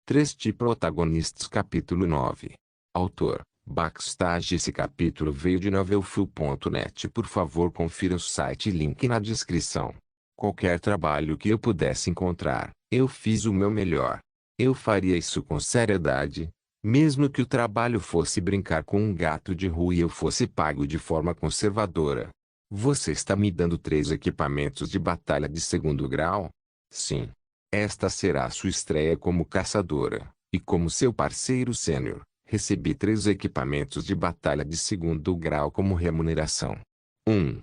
3 de protagonistas. Capítulo 9. Autor: Backstage. Esse capítulo veio de novelfull.net. Por favor, confira o site, link na descrição. Qualquer trabalho que eu pudesse encontrar, eu fiz o meu melhor. Eu faria isso com seriedade, mesmo que o trabalho fosse brincar com um gato de rua e eu fosse pago de forma conservadora. Você está me dando 3 equipamentos de batalha de segundo grau? Sim. Esta será a sua estreia como caçadora, e como seu parceiro sênior, recebi 3 equipamentos de batalha de segundo grau como remuneração. 1.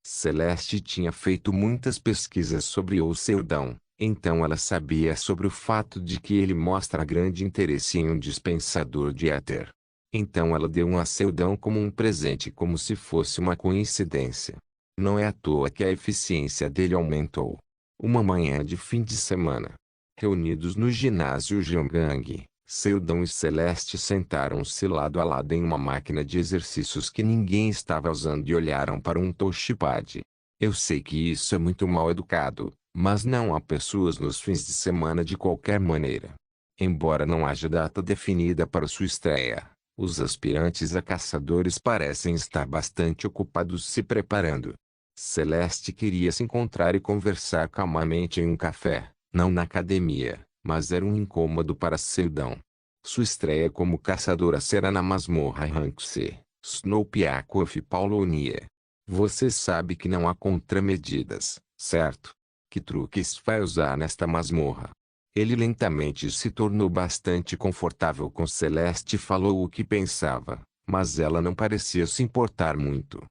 Celeste tinha feito muitas pesquisas sobre o Seldão, então ela sabia sobre o fato de que ele mostra grande interesse em um dispensador de éter. Então ela deu um a Seldão como um presente, como se fosse uma coincidência. Não é à toa que a eficiência dele aumentou. Uma manhã de fim de semana, reunidos no ginásio Jiangang, Seldão e Celeste sentaram-se lado a lado em uma máquina de exercícios que ninguém estava usando e olharam para um touchpad. Eu sei que isso é muito mal educado, mas não há pessoas nos fins de semana de qualquer maneira. Embora não haja data definida para sua estreia, os aspirantes a caçadores parecem estar bastante ocupados se preparando. Celeste queria se encontrar e conversar calmamente em um café, não na academia, mas era um incômodo para Seldão. Sua estreia como caçadora será na masmorra Rank C, Snowpiakoff Paulonia. Você sabe que não há contramedidas, certo? Que truques vai usar nesta masmorra? Ele lentamente se tornou bastante confortável com Celeste e falou o que pensava, mas ela não parecia se importar muito.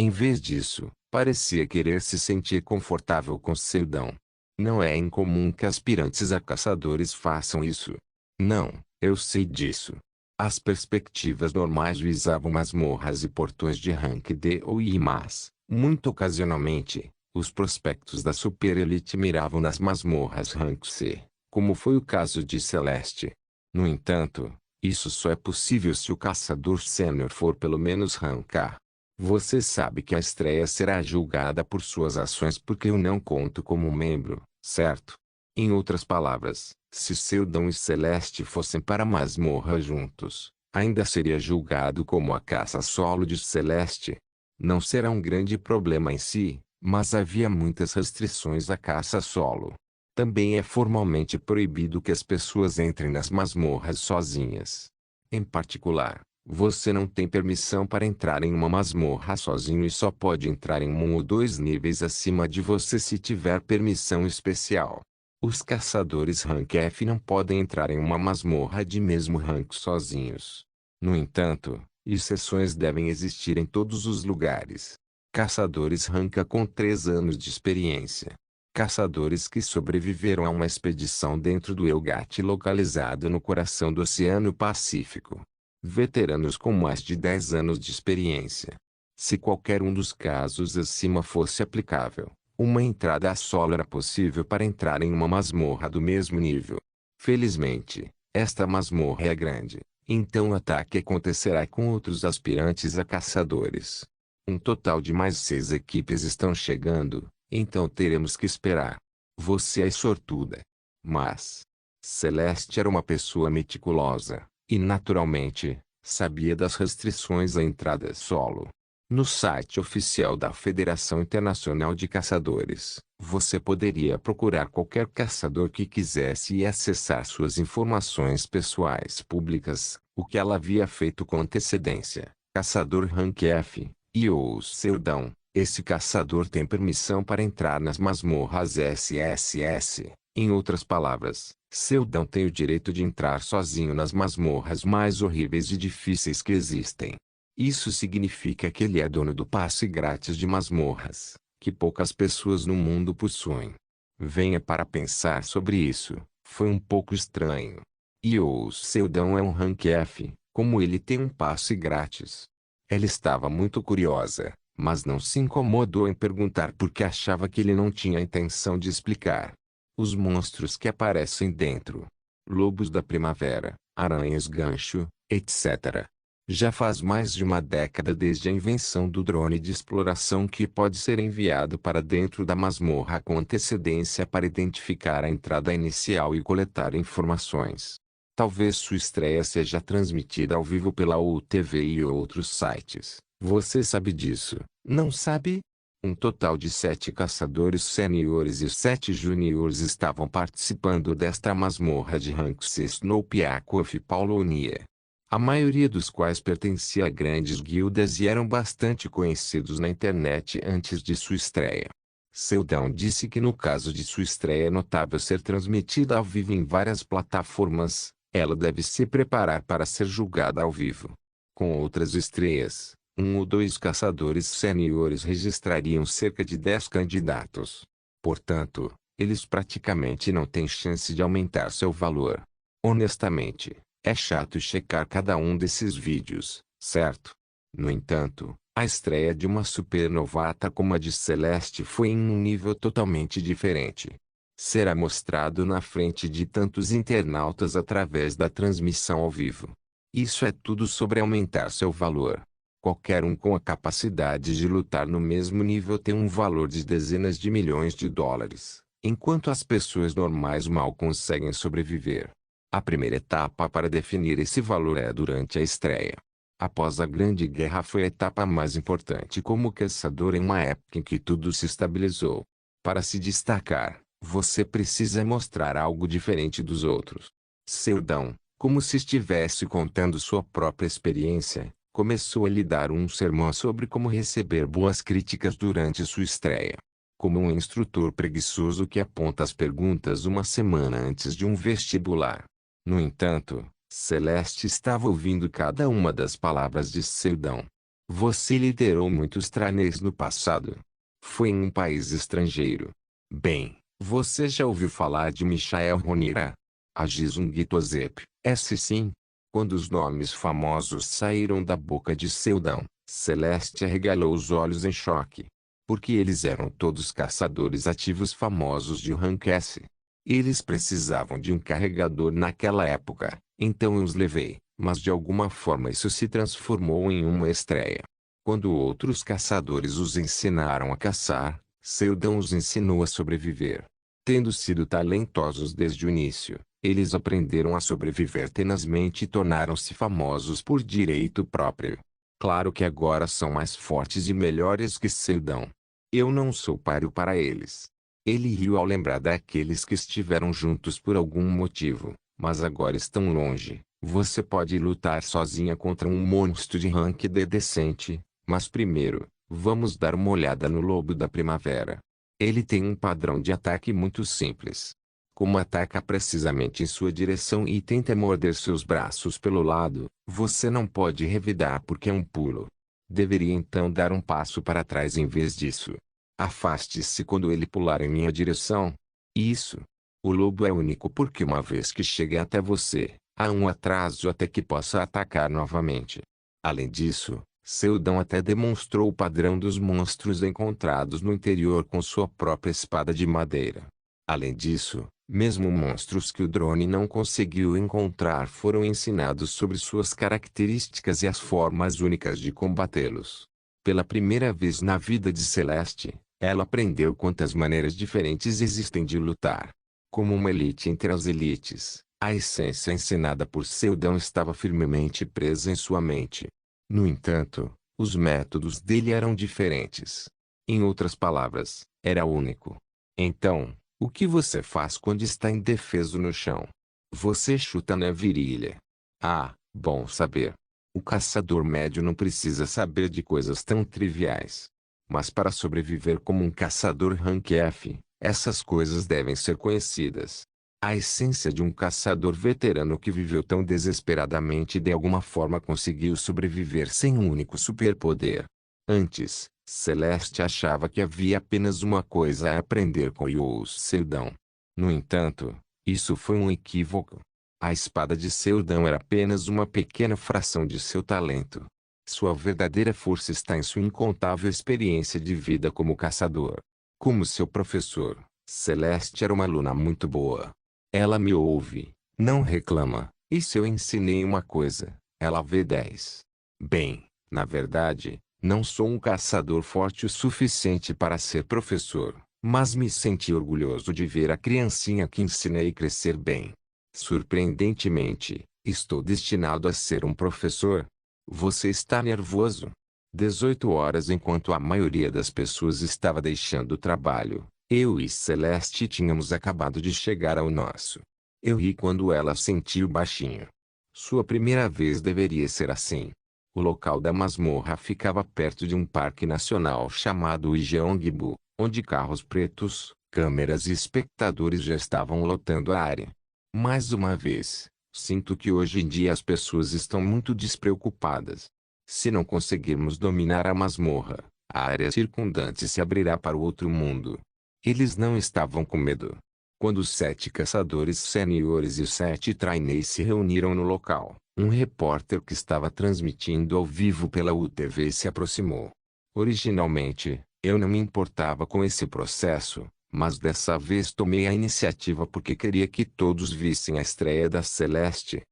Em vez disso, parecia querer se sentir confortável com Seldão. Não é incomum que aspirantes a caçadores façam isso. Não, eu sei disso. As perspectivas normais visavam masmorras e portões de rank D ou I, mas, muito ocasionalmente, os prospectos da Super Elite miravam nas masmorras rank C, como foi o caso de Celeste. No entanto, isso só é possível se o caçador sênior for pelo menos rank A. Você sabe que a estreia será julgada por suas ações porque eu não conto como membro, certo? Em outras palavras, se Seldão e Celeste fossem para a masmorra juntos, ainda seria julgado como a caça solo de Celeste. Não será um grande problema em si, mas havia muitas restrições à caça solo. Também é formalmente proibido que as pessoas entrem nas masmorras sozinhas. Em particular, você não tem permissão para entrar em uma masmorra sozinho e só pode entrar em um ou 2 níveis acima de você se tiver permissão especial. Os caçadores Rank F não podem entrar em uma masmorra de mesmo rank sozinhos. No entanto, exceções devem existir em todos os lugares. Caçadores Rank A com 3 anos de experiência. Caçadores que sobreviveram a uma expedição dentro do Elgat localizado no coração do Oceano Pacífico. Veteranos com mais de 10 anos de experiência. Se qualquer um dos casos acima fosse aplicável, uma entrada a solo era possível para entrar em uma masmorra do mesmo nível. Felizmente, esta masmorra é grande, então o ataque acontecerá com outros aspirantes a caçadores. Um total de mais 6 equipes estão chegando, então teremos que esperar. Você é sortuda. Mas Celeste era uma pessoa meticulosa, e naturalmente, sabia das restrições à entrada solo. No site oficial da Federação Internacional de Caçadores, você poderia procurar qualquer caçador que quisesse e acessar suas informações pessoais públicas, o que ela havia feito com antecedência. Caçador Rank F, e ou Seldão, esse caçador tem permissão para entrar nas masmorras SSS. Em outras palavras, Seldão tem o direito de entrar sozinho nas masmorras mais horríveis e difíceis que existem. Isso significa que ele é dono do passe grátis de masmorras, que poucas pessoas no mundo possuem. Venha para pensar sobre isso, foi um pouco estranho. E o Seldão é um rank F, como ele tem um passe grátis. Ela estava muito curiosa, mas não se incomodou em perguntar porque achava que ele não tinha intenção de explicar. Os monstros que aparecem dentro. Lobos da primavera, aranhas gancho, etc. Já faz mais de uma década desde a invenção do drone de exploração que pode ser enviado para dentro da masmorra com antecedência para identificar a entrada inicial e coletar informações. Talvez sua estreia seja transmitida ao vivo pela UTV e outros sites. Você sabe disso, não sabe? Um total de 7 caçadores sêniores e 7 júniores estavam participando desta masmorra de Ranks no Piacoff Paulonia. A maioria dos quais pertencia a grandes guildas e eram bastante conhecidos na internet antes de sua estreia. Seldon disse que no caso de sua estreia é notável ser transmitida ao vivo em várias plataformas, ela deve se preparar para ser julgada ao vivo. Com outras estreias, 1 ou 2 caçadores sêniores registrariam cerca de 10 candidatos. Portanto, eles praticamente não têm chance de aumentar seu valor. Honestamente, é chato checar cada um desses vídeos, certo? No entanto, a estreia de uma supernovata como a de Celeste foi em um nível totalmente diferente. Será mostrado na frente de tantos internautas através da transmissão ao vivo. Isso é tudo sobre aumentar seu valor. Qualquer um com a capacidade de lutar no mesmo nível tem um valor de dezenas de milhões de dólares, enquanto as pessoas normais mal conseguem sobreviver. A primeira etapa para definir esse valor é durante a estreia. Após a Grande Guerra foi a etapa mais importante como caçador em uma época em que tudo se estabilizou. Para se destacar, você precisa mostrar algo diferente dos outros. Seldon, como se estivesse contando sua própria experiência, começou a lhe dar um sermão sobre como receber boas críticas durante sua estreia. Como um instrutor preguiçoso que aponta as perguntas uma semana antes de um vestibular. No entanto, Celeste estava ouvindo cada uma das palavras de Seldon. Você liderou muitos trainees no passado. Foi em um país estrangeiro. Bem, você já ouviu falar de Michael Ronira? A Jisung Tozep, sim. Quando os nomes famosos saíram da boca de Seldon, Celeste arregalou os olhos em choque. Porque eles eram todos caçadores ativos famosos de Rank S. Eles precisavam de um carregador naquela época, então eu os levei, mas de alguma forma isso se transformou em uma estreia. Quando outros caçadores os ensinaram a caçar, Seldon os ensinou a sobreviver. Tendo sido talentosos desde o início, eles aprenderam a sobreviver tenazmente e tornaram-se famosos por direito próprio. Claro que agora são mais fortes e melhores que Seldon. Eu não sou páreo para eles. Ele riu ao lembrar daqueles que estiveram juntos por algum motivo, mas agora estão longe. Você pode lutar sozinha contra um monstro de rank D decente, mas primeiro, vamos dar uma olhada no Lobo da Primavera. Ele tem um padrão de ataque muito simples. Como ataca precisamente em sua direção e tenta morder seus braços pelo lado, você não pode revidar porque é um pulo. Deveria então dar um passo para trás em vez disso. Afaste-se quando ele pular em minha direção. Isso. O lobo é único porque uma vez que chegue até você, há um atraso até que possa atacar novamente. Além disso, Seldon até demonstrou o padrão dos monstros encontrados no interior com sua própria espada de madeira. Além disso, mesmo monstros que o drone não conseguiu encontrar foram ensinados sobre suas características e as formas únicas de combatê-los. Pela primeira vez na vida de Celeste, ela aprendeu quantas maneiras diferentes existem de lutar. Como uma elite entre as elites, a essência ensinada por Seldon estava firmemente presa em sua mente. No entanto, os métodos dele eram diferentes. Em outras palavras, era único. Então, o que você faz quando está indefeso no chão? Você chuta na virilha. Ah, bom saber. O caçador médio não precisa saber de coisas tão triviais. Mas para sobreviver como um caçador rank F, essas coisas devem ser conhecidas. A essência de um caçador veterano que viveu tão desesperadamente e de alguma forma conseguiu sobreviver sem um único superpoder. Antes, Celeste achava que havia apenas uma coisa a aprender com Yous Seldon. No entanto, isso foi um equívoco. A espada de Seldon era apenas uma pequena fração de seu talento. Sua verdadeira força está em sua incontável experiência de vida como caçador. Como seu professor, Celeste era uma aluna muito boa. Ela me ouve, não reclama, e se eu ensinei uma coisa, ela vê 10. Bem, na verdade, não sou um caçador forte o suficiente para ser professor, mas me senti orgulhoso de ver a criancinha que ensinei crescer bem. Surpreendentemente, estou destinado a ser um professor. Você está nervoso? 18 horas enquanto a maioria das pessoas estava deixando o trabalho, eu e Celeste tínhamos acabado de chegar ao nosso. Eu ri quando ela sentiu baixinho. Sua primeira vez deveria ser assim. O local da masmorra ficava perto de um parque nacional chamado Ijeongbu, onde carros pretos, câmeras e espectadores já estavam lotando a área. Mais uma vez, sinto que hoje em dia as pessoas estão muito despreocupadas. Se não conseguirmos dominar a masmorra, a área circundante se abrirá para o outro mundo. Eles não estavam com medo. Quando os 7 caçadores sêniores e os 7 trainees se reuniram no local, um repórter que estava transmitindo ao vivo pela UTV se aproximou. Originalmente, eu não me importava com esse processo, mas dessa vez tomei a iniciativa porque queria que todos vissem a estreia da Celeste.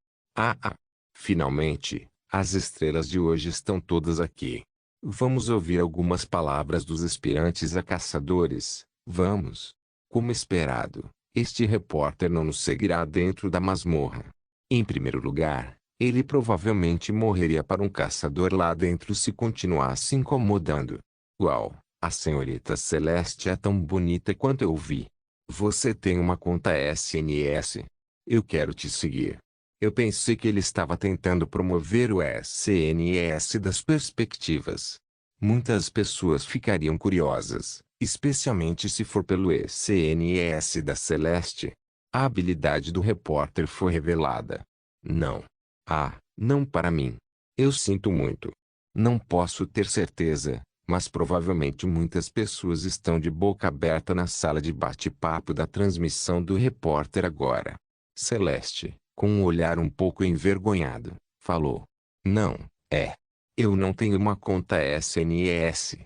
Finalmente, as estrelas de hoje estão todas aqui. Vamos ouvir algumas palavras dos aspirantes a caçadores, vamos. Como esperado, este repórter não nos seguirá dentro da masmorra. Em primeiro lugar, ele provavelmente morreria para um caçador lá dentro se continuasse incomodando. Uau, a senhorita Celeste é tão bonita quanto eu vi. Você tem uma conta SNS. Eu quero te seguir. Eu pensei que ele estava tentando promover o SNS das perspectivas. Muitas pessoas ficariam curiosas, especialmente se for pelo SNS da Celeste. A habilidade do repórter foi revelada. Não. Não para mim. Eu sinto muito. Não posso ter certeza, mas provavelmente muitas pessoas estão de boca aberta na sala de bate-papo da transmissão do repórter agora. Celeste, com um olhar um pouco envergonhado, falou. Não, eu não tenho uma conta SNS.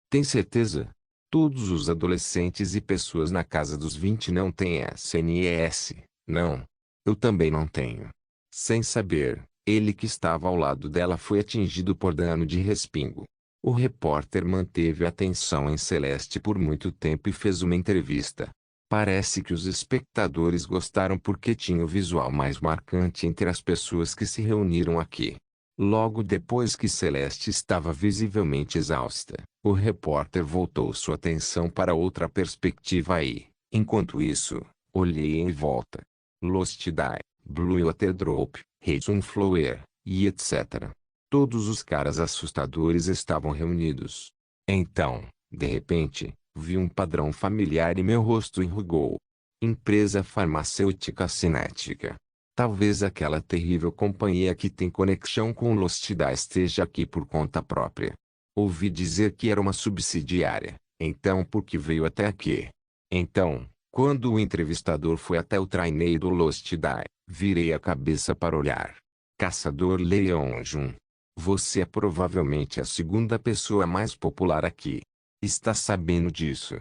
Tem certeza? Todos os adolescentes e pessoas na casa dos 20 não têm SNS, não. Eu também não tenho. Sem saber, ele que estava ao lado dela foi atingido por dano de respingo. O repórter manteve a atenção em Celeste por muito tempo e fez uma entrevista. Parece que os espectadores gostaram porque tinha o visual mais marcante entre as pessoas que se reuniram aqui. Logo depois que Celeste estava visivelmente exausta, o repórter voltou sua atenção para outra perspectiva e, enquanto isso, olhei em volta. Lost Die, Blue Water Drop, Sunflower, e etc. Todos os caras assustadores estavam reunidos. Então, de repente, vi um padrão familiar e meu rosto enrugou. Empresa farmacêutica cinética. Talvez aquela terrível companhia que tem conexão com Lost Die esteja aqui por conta própria. Ouvi dizer que era uma subsidiária, então por que veio até aqui? Então, quando o entrevistador foi até o trainee do Lost Die, virei a cabeça para olhar. Caçador Leonjun. Você é provavelmente a segunda pessoa mais popular aqui. Está sabendo disso?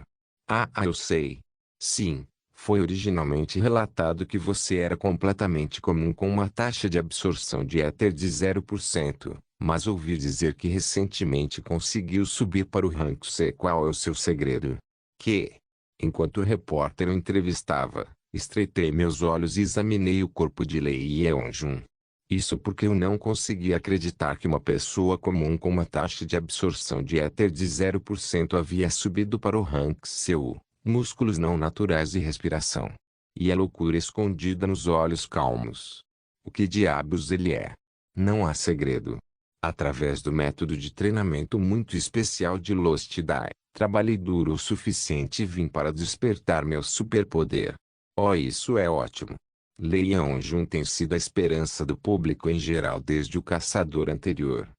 Eu sei. Sim. Foi originalmente relatado que você era completamente comum com uma taxa de absorção de éter de 0%, mas ouvi dizer que recentemente conseguiu subir para o rank C. Qual é o seu segredo? Enquanto o repórter o entrevistava, estreitei meus olhos e examinei o corpo de Lee Yeonjun. Isso porque eu não conseguia acreditar que uma pessoa comum com uma taxa de absorção de éter de 0% havia subido para o rank C. Músculos não naturais e respiração. E a loucura escondida nos olhos calmos. O que diabos ele é? Não há segredo. Através do método de treinamento muito especial de Lost Die, trabalhei duro o suficiente e vim para despertar meu superpoder. Isso é ótimo. Leonjun tem sido a esperança do público em geral desde o caçador anterior,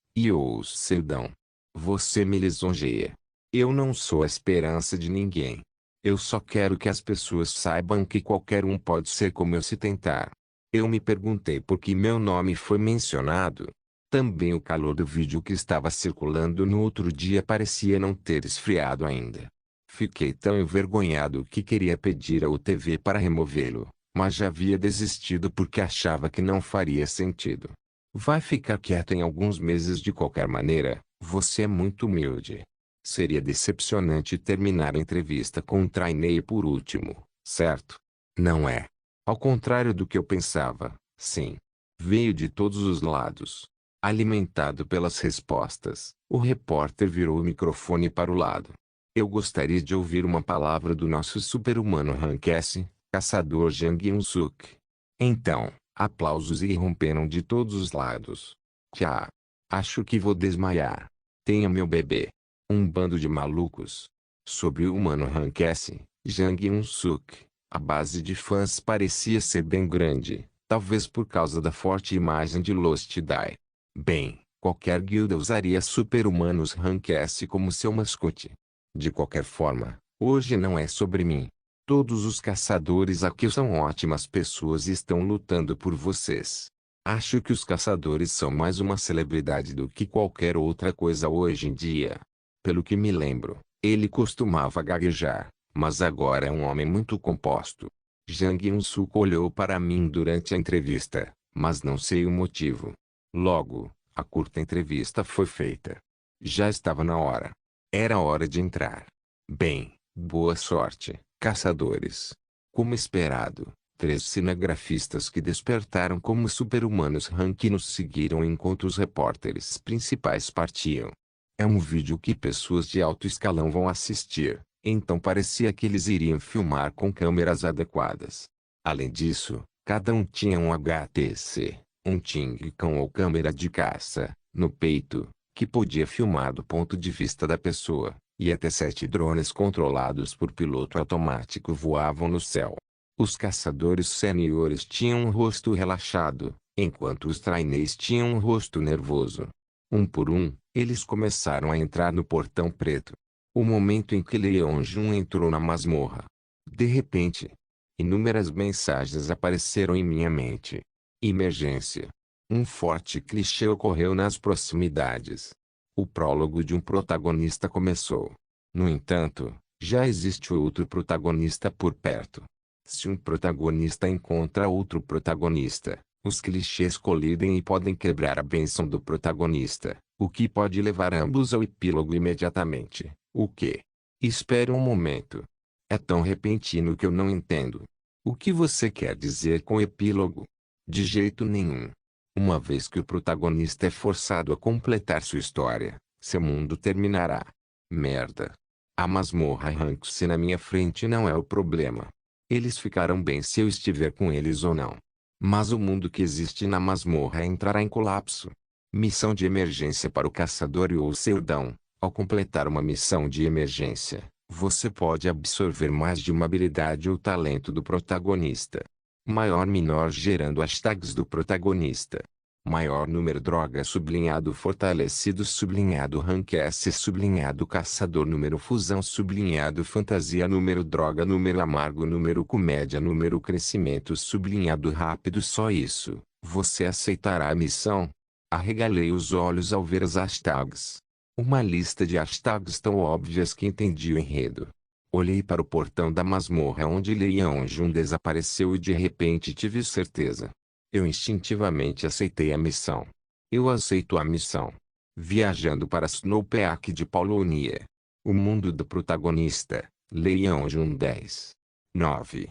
Seldão. Você me lisonjeia. Eu não sou a esperança de ninguém. Eu só quero que as pessoas saibam que qualquer um pode ser como eu se tentar. Eu me perguntei por que meu nome foi mencionado. Também o calor do vídeo que estava circulando no outro dia parecia não ter esfriado ainda. Fiquei tão envergonhado que queria pedir ao TV para removê-lo, mas já havia desistido porque achava que não faria sentido. Vai ficar quieto em alguns meses de qualquer maneira, você é muito humilde. Seria decepcionante terminar a entrevista com um trainee por último, certo? Não é? Ao contrário do que eu pensava, sim. Veio de todos os lados. Alimentado pelas respostas, o repórter virou o microfone para o lado. Eu gostaria de ouvir uma palavra do nosso super-humano Rank S, caçador Jang Eun-suk. Então, aplausos irromperam de todos os lados. Tchá! Acho que vou desmaiar. Tenha meu bebê. Um bando de malucos. Sobre o humano Rank S, Jang Eun-suk, a base de fãs parecia ser bem grande, talvez por causa da forte imagem de Lost Die. Bem, qualquer guilda usaria super-humanos Rank S como seu mascote. De qualquer forma, hoje não é sobre mim. Todos os caçadores aqui são ótimas pessoas e estão lutando por vocês. Acho que os caçadores são mais uma celebridade do que qualquer outra coisa hoje em dia. Pelo que me lembro, ele costumava gaguejar, mas agora é um homem muito composto. Jang Eun-suk olhou para mim durante a entrevista, mas não sei o motivo. Logo, a curta entrevista foi feita. Já estava na hora. Era hora de entrar. Bem, boa sorte, caçadores. Como esperado, 3 cinegrafistas que despertaram como super-humanos Rank nos seguiram enquanto os repórteres principais partiam. É um vídeo que pessoas de alto escalão vão assistir, então parecia que eles iriam filmar com câmeras adequadas. Além disso, cada um tinha um HTC, um Ting-Con ou câmera de caça, no peito, que podia filmar do ponto de vista da pessoa, e até 7 drones controlados por piloto automático voavam no céu. Os caçadores seniores tinham um rosto relaxado, enquanto os trainees tinham um rosto nervoso. Um por um, eles começaram a entrar no portão preto. O momento em que Leon-jun entrou na masmorra. De repente, inúmeras mensagens apareceram em minha mente. Emergência. Um forte clichê ocorreu nas proximidades. O prólogo de um protagonista começou. No entanto, já existe outro protagonista por perto. Se um protagonista encontra outro protagonista, os clichês colidem e podem quebrar a bênção do protagonista, o que pode levar ambos ao epílogo imediatamente. O quê? Espere um momento. É tão repentino que eu não entendo. O que você quer dizer com epílogo? De jeito nenhum. Uma vez que o protagonista é forçado a completar sua história, seu mundo terminará. Merda. A masmorra arranca-se na minha frente não é o problema. Eles ficarão bem se eu estiver com eles ou não. Mas o mundo que existe na masmorra entrará em colapso. Missão de emergência para o caçador e o Seudão. Ao completar uma missão de emergência, você pode absorver mais de uma habilidade ou talento do protagonista. Maior menor gerando hashtags do protagonista. Maior número droga sublinhado fortalecido sublinhado rank S sublinhado caçador número fusão sublinhado fantasia número droga número amargo número comédia número crescimento sublinhado rápido só isso. Você aceitará a missão? Arregalei os olhos ao ver as hashtags. Uma lista de hashtags tão óbvias que entendi o enredo. Olhei para o portão da masmorra onde Leon-jun desapareceu e de repente tive certeza. Eu instintivamente aceitei a missão. Eu aceito a missão. Viajando para Snowpeak de Paulonia. O mundo do protagonista, Leon-jun 10. 9.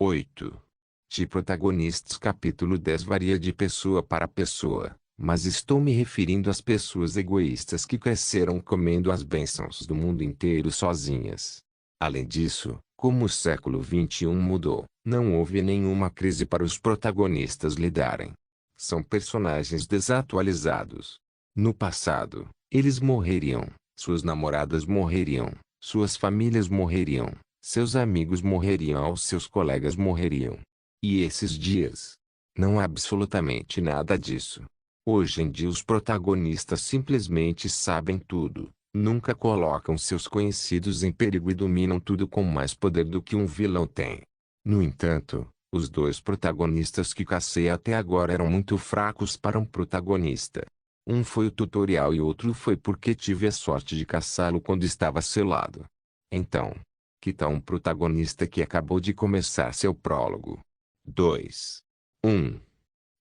8. De protagonistas capítulo 10 varia de pessoa para pessoa, mas estou me referindo às pessoas egoístas que cresceram comendo as bênçãos do mundo inteiro sozinhas. Além disso, como o século XXI mudou, não houve nenhuma crise para os protagonistas lidarem. São personagens desatualizados. No passado, eles morreriam, suas namoradas morreriam, suas famílias morreriam, seus amigos morreriam, seus colegas morreriam. E esses dias? Não há absolutamente nada disso. Hoje em dia os protagonistas simplesmente sabem tudo. Nunca colocam seus conhecidos em perigo e dominam tudo com mais poder do que um vilão tem. No entanto, os 2 protagonistas que cacei até agora eram muito fracos para um protagonista. Um foi o tutorial e outro foi porque tive a sorte de caçá-lo quando estava selado. Então, que tal um protagonista que acabou de começar seu prólogo? 2. 1.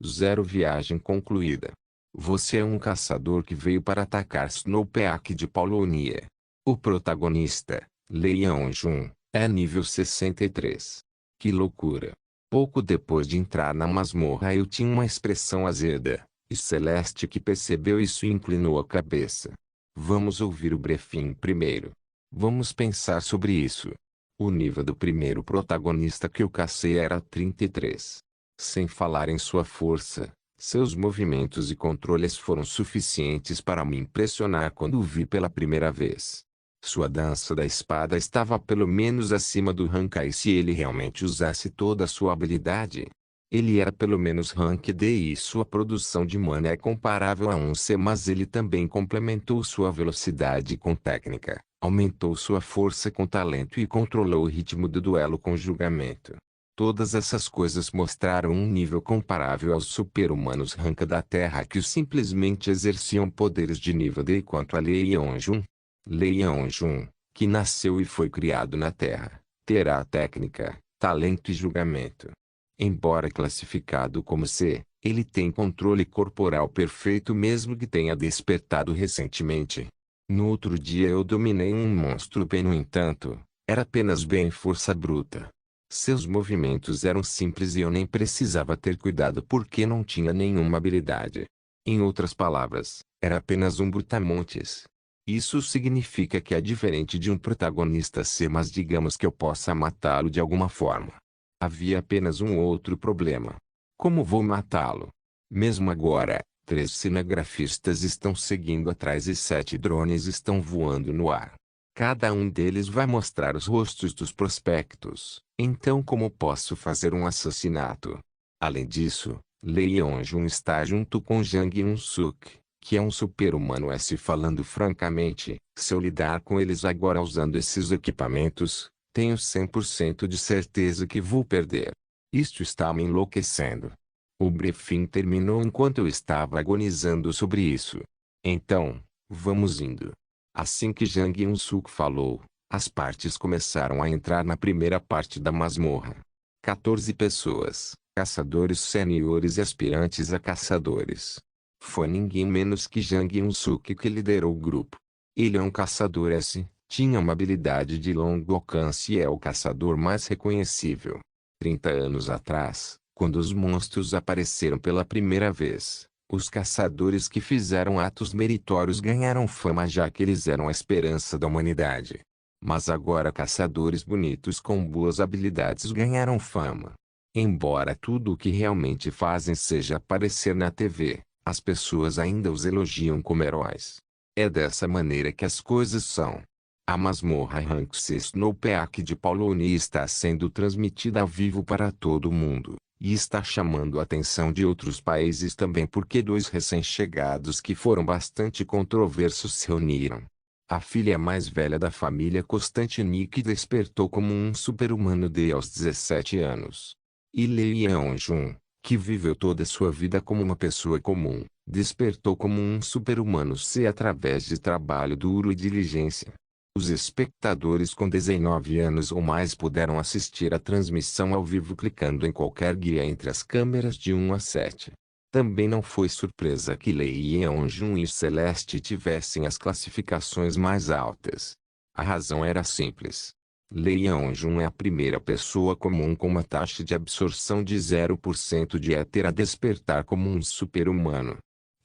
0 viagem concluída. Você é um caçador que veio para atacar Snowpeak de Paulonia. O protagonista, Leon-jun, é nível 63. Que loucura. Pouco depois de entrar na masmorra eu tinha uma expressão azeda, e Celeste que percebeu isso inclinou a cabeça. Vamos ouvir o briefing primeiro. Vamos pensar sobre isso. O nível do primeiro protagonista que eu cacei era 33. Sem falar em sua força, seus movimentos e controles foram suficientes para me impressionar quando o vi pela primeira vez. Sua dança da espada estava pelo menos acima do Hankai se ele realmente usasse toda a sua habilidade. Ele era pelo menos Rank D e sua produção de mana é comparável a um C, mas ele também complementou sua velocidade com técnica, aumentou sua força com talento e controlou o ritmo do duelo com julgamento. Todas essas coisas mostraram um nível comparável aos super-humanos Rank da Terra que simplesmente exerciam poderes de nível D. Quanto a Lee Yeonjun, que nasceu e foi criado na Terra, terá técnica, talento e julgamento. Embora classificado como C, ele tem controle corporal perfeito mesmo que tenha despertado recentemente. No outro dia eu dominei um monstro B, no entanto, era apenas B em força bruta. Seus movimentos eram simples e eu nem precisava ter cuidado porque não tinha nenhuma habilidade. Em outras palavras, era apenas um brutamontes. Isso significa que é diferente de um protagonista C, mas digamos que eu possa matá-lo de alguma forma. Havia apenas um outro problema. Como vou matá-lo? Mesmo agora, 3 cinegrafistas estão seguindo atrás e 7 drones estão voando no ar. Cada um deles vai mostrar os rostos dos prospectos. Então como posso fazer um assassinato? Além disso, Lee Yeonjun está junto com Jang Eun-suk, que é um super-humano S. Falando francamente, se eu lidar com eles agora usando esses equipamentos, tenho 100% de certeza que vou perder. Isto está me enlouquecendo. O briefing terminou enquanto eu estava agonizando sobre isso. Então, vamos indo. Assim que Jang Eun-suk falou, as partes começaram a entrar na primeira parte da masmorra. 14 pessoas, caçadores seniores e aspirantes a caçadores. Foi ninguém menos que Jang Eun-suk que liderou o grupo. Ele é um caçador S, tinha uma habilidade de longo alcance e é o caçador mais reconhecível. 30 anos atrás, quando os monstros apareceram pela primeira vez, os caçadores que fizeram atos meritórios ganharam fama já que eles eram a esperança da humanidade. Mas agora caçadores bonitos com boas habilidades ganharam fama. Embora tudo o que realmente fazem seja aparecer na TV, as pessoas ainda os elogiam como heróis. É dessa maneira que as coisas são. A masmorra Rank C Snowpeak de Paulownia está sendo transmitida ao vivo para todo o mundo, e está chamando a atenção de outros países também porque 2 recém-chegados que foram bastante controversos se reuniram. A filha mais velha da família Constantinic despertou como um super-humano D aos 17 anos. E Lee Yeonjun, que viveu toda sua vida como uma pessoa comum, despertou como um super-humano C através de trabalho duro e diligência. Os espectadores com 19 anos ou mais puderam assistir a transmissão ao vivo clicando em qualquer guia entre as câmeras de 1 a 7. Também não foi surpresa que Lee Yeonjun e Celeste tivessem as classificações mais altas. A razão era simples. Lee Yeonjun é a primeira pessoa comum com uma taxa de absorção de 0% de éter a despertar como um super-humano.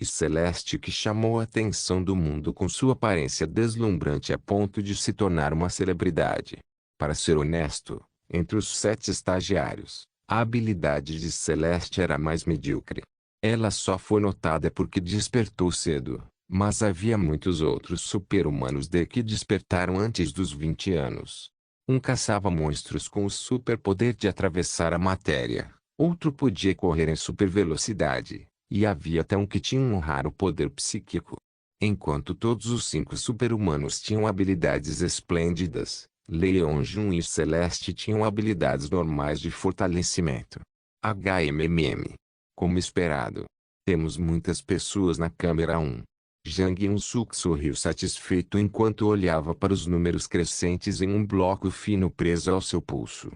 E Celeste que chamou a atenção do mundo com sua aparência deslumbrante a ponto de se tornar uma celebridade. Para ser honesto, entre os 7 estagiários, a habilidade de Celeste era mais medíocre. Ela só foi notada porque despertou cedo, mas havia muitos outros super-humanos D que despertaram antes dos 20 anos. Um caçava monstros com o superpoder de atravessar a matéria, outro podia correr em super-velocidade. E havia até um que tinha um raro poder psíquico. Enquanto todos os 5 super-humanos tinham habilidades esplêndidas, Lee Yeonjun e Celeste tinham habilidades normais de fortalecimento. HMMM. Como esperado. Temos muitas pessoas na câmera 1. Jang Eun-suk sorriu satisfeito enquanto olhava para os números crescentes em um bloco fino preso ao seu pulso.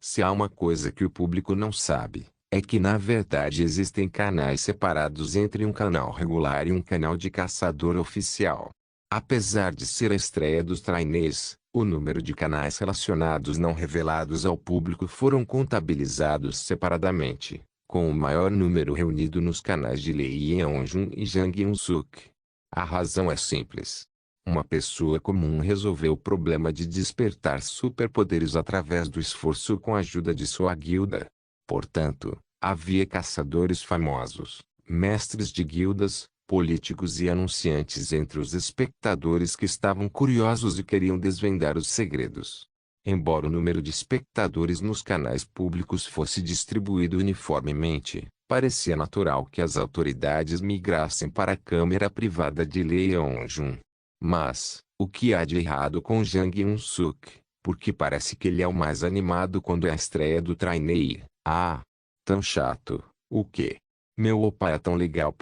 Se há uma coisa que o público não sabe, é que na verdade existem canais separados entre um canal regular e um canal de caçador oficial. Apesar de ser a estreia dos trainees, O número de canais relacionados não revelados ao público foram contabilizados separadamente, com o maior número reunido nos canais de Lee Yeon-jun e Jang Eun-suk. A razão é simples. Uma pessoa comum resolveu o problema de despertar superpoderes através do esforço com a ajuda de sua guilda. Portanto, havia caçadores famosos, mestres de guildas, políticos e anunciantes entre os espectadores que estavam curiosos e queriam desvendar os segredos. Embora o número de espectadores nos canais públicos fosse distribuído uniformemente, parecia natural que as autoridades migrassem para a câmera privada de Lee Yeon-jun. Mas, o que há de errado com Jang Eun-suk? Porque parece que ele é o mais animado quando é a estreia do trainee. Ah, tão chato, o quê? Meu opa é tão legal.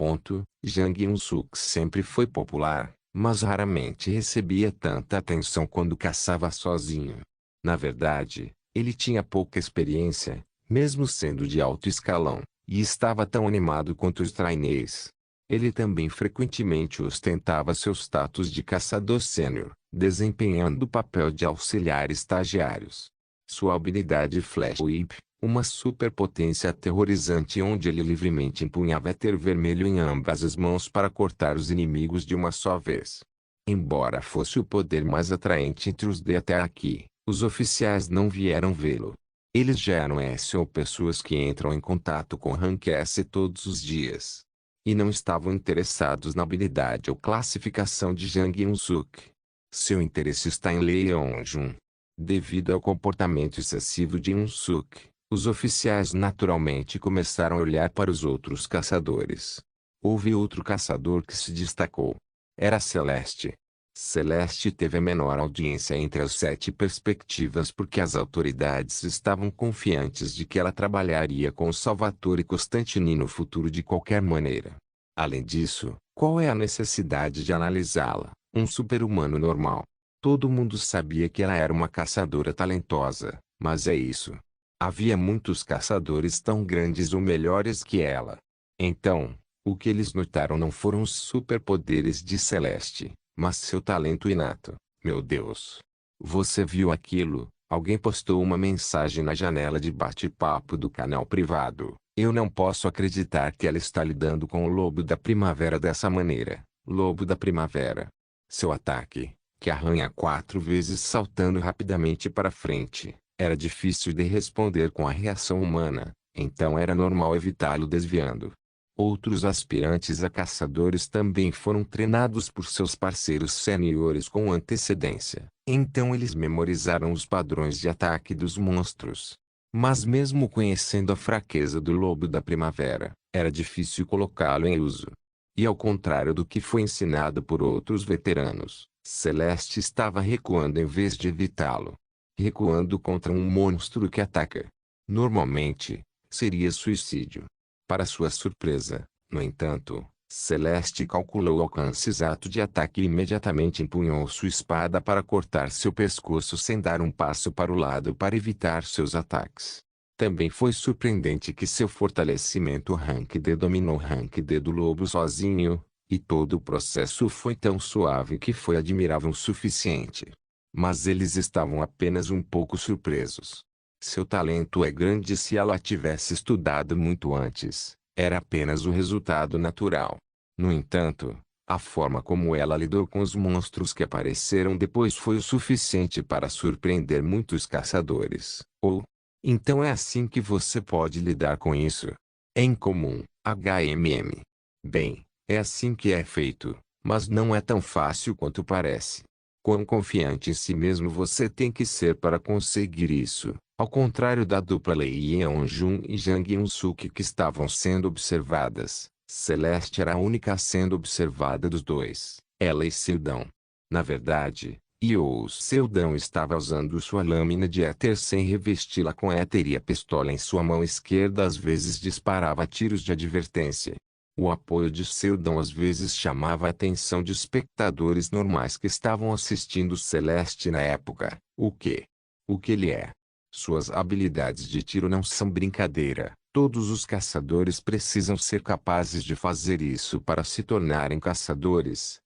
Jang Eun-suk sempre foi popular, mas raramente recebia tanta atenção quando caçava sozinho. Na verdade, ele tinha pouca experiência, mesmo sendo de alto escalão, e estava tão animado quanto os trainees. Ele também frequentemente ostentava seu status de caçador sênior, desempenhando o papel de auxiliar estagiários. Sua habilidade Flash Whip, uma superpotência aterrorizante onde ele livremente empunhava éter vermelho em ambas as mãos para cortar os inimigos de uma só vez. Embora fosse o poder mais atraente entre os de até aqui, os oficiais não vieram vê-lo. Eles já eram S ou pessoas que entram em contato com Rank S todos os dias. E não estavam interessados na habilidade ou classificação de Jang Eun-suk. Seu interesse está em Lee Yeon-jun. Devido ao comportamento excessivo de Eun-suk, os oficiais naturalmente começaram a olhar para os outros caçadores. Houve outro caçador que se destacou. Era Celeste. Celeste teve a menor audiência entre as 7 perspectivas porque as autoridades estavam confiantes de que ela trabalharia com Salvatore Costantini no futuro de qualquer maneira. Além disso, qual é a necessidade de analisá-la, um super-humano normal? Todo mundo sabia que ela era uma caçadora talentosa, mas é isso. Havia muitos caçadores tão grandes ou melhores que ela. Então, o que eles notaram não foram os superpoderes de Celeste, mas seu talento inato. Meu Deus! Você viu aquilo? Alguém postou uma mensagem na janela de bate-papo do canal privado. Eu não posso acreditar que ela está lidando com o Lobo da Primavera dessa maneira. Lobo da Primavera. Seu ataque, que arranha 4 vezes saltando rapidamente para frente, era difícil de responder com a reação humana, então era normal evitá-lo desviando. Outros aspirantes a caçadores também foram treinados por seus parceiros seniores com antecedência, então eles memorizaram os padrões de ataque dos monstros. Mas mesmo conhecendo a fraqueza do Lobo da Primavera, era difícil colocá-lo em uso. E ao contrário do que foi ensinado por outros veteranos, Celeste estava recuando em vez de evitá-lo. Recuando contra um monstro que ataca. Normalmente, seria suicídio. Para sua surpresa, no entanto, Celeste calculou o alcance exato de ataque e imediatamente empunhou sua espada para cortar seu pescoço sem dar um passo para o lado para evitar seus ataques. Também foi surpreendente que seu fortalecimento Rank D dominou Rank D do lobo sozinho, e todo o processo foi tão suave que foi admirável o suficiente. Mas eles estavam apenas um pouco surpresos. Seu talento é grande se ela tivesse estudado muito antes, era apenas o resultado natural. No entanto, a forma como ela lidou com os monstros que apareceram depois foi o suficiente para surpreender muitos caçadores. Ou, então é assim que você pode lidar com isso? É incomum, HMM. Bem, é assim que é feito, mas não é tão fácil quanto parece. Quão confiante em si mesmo você tem que ser para conseguir isso? Ao contrário da dupla Lee Yeon-jun e Jang Eun-suk que estavam sendo observadas, Celeste era a única sendo observada dos dois, ela e Seldon. Na verdade, Seldon estava usando sua lâmina de éter sem revesti-la com éter e a pistola em sua mão esquerda às vezes disparava tiros de advertência. O apoio de Seldon às vezes chamava a atenção de espectadores normais que estavam assistindo Celeste na época. O que ele é? Suas habilidades de tiro não são brincadeira. Todos os caçadores precisam ser capazes de fazer isso para se tornarem caçadores,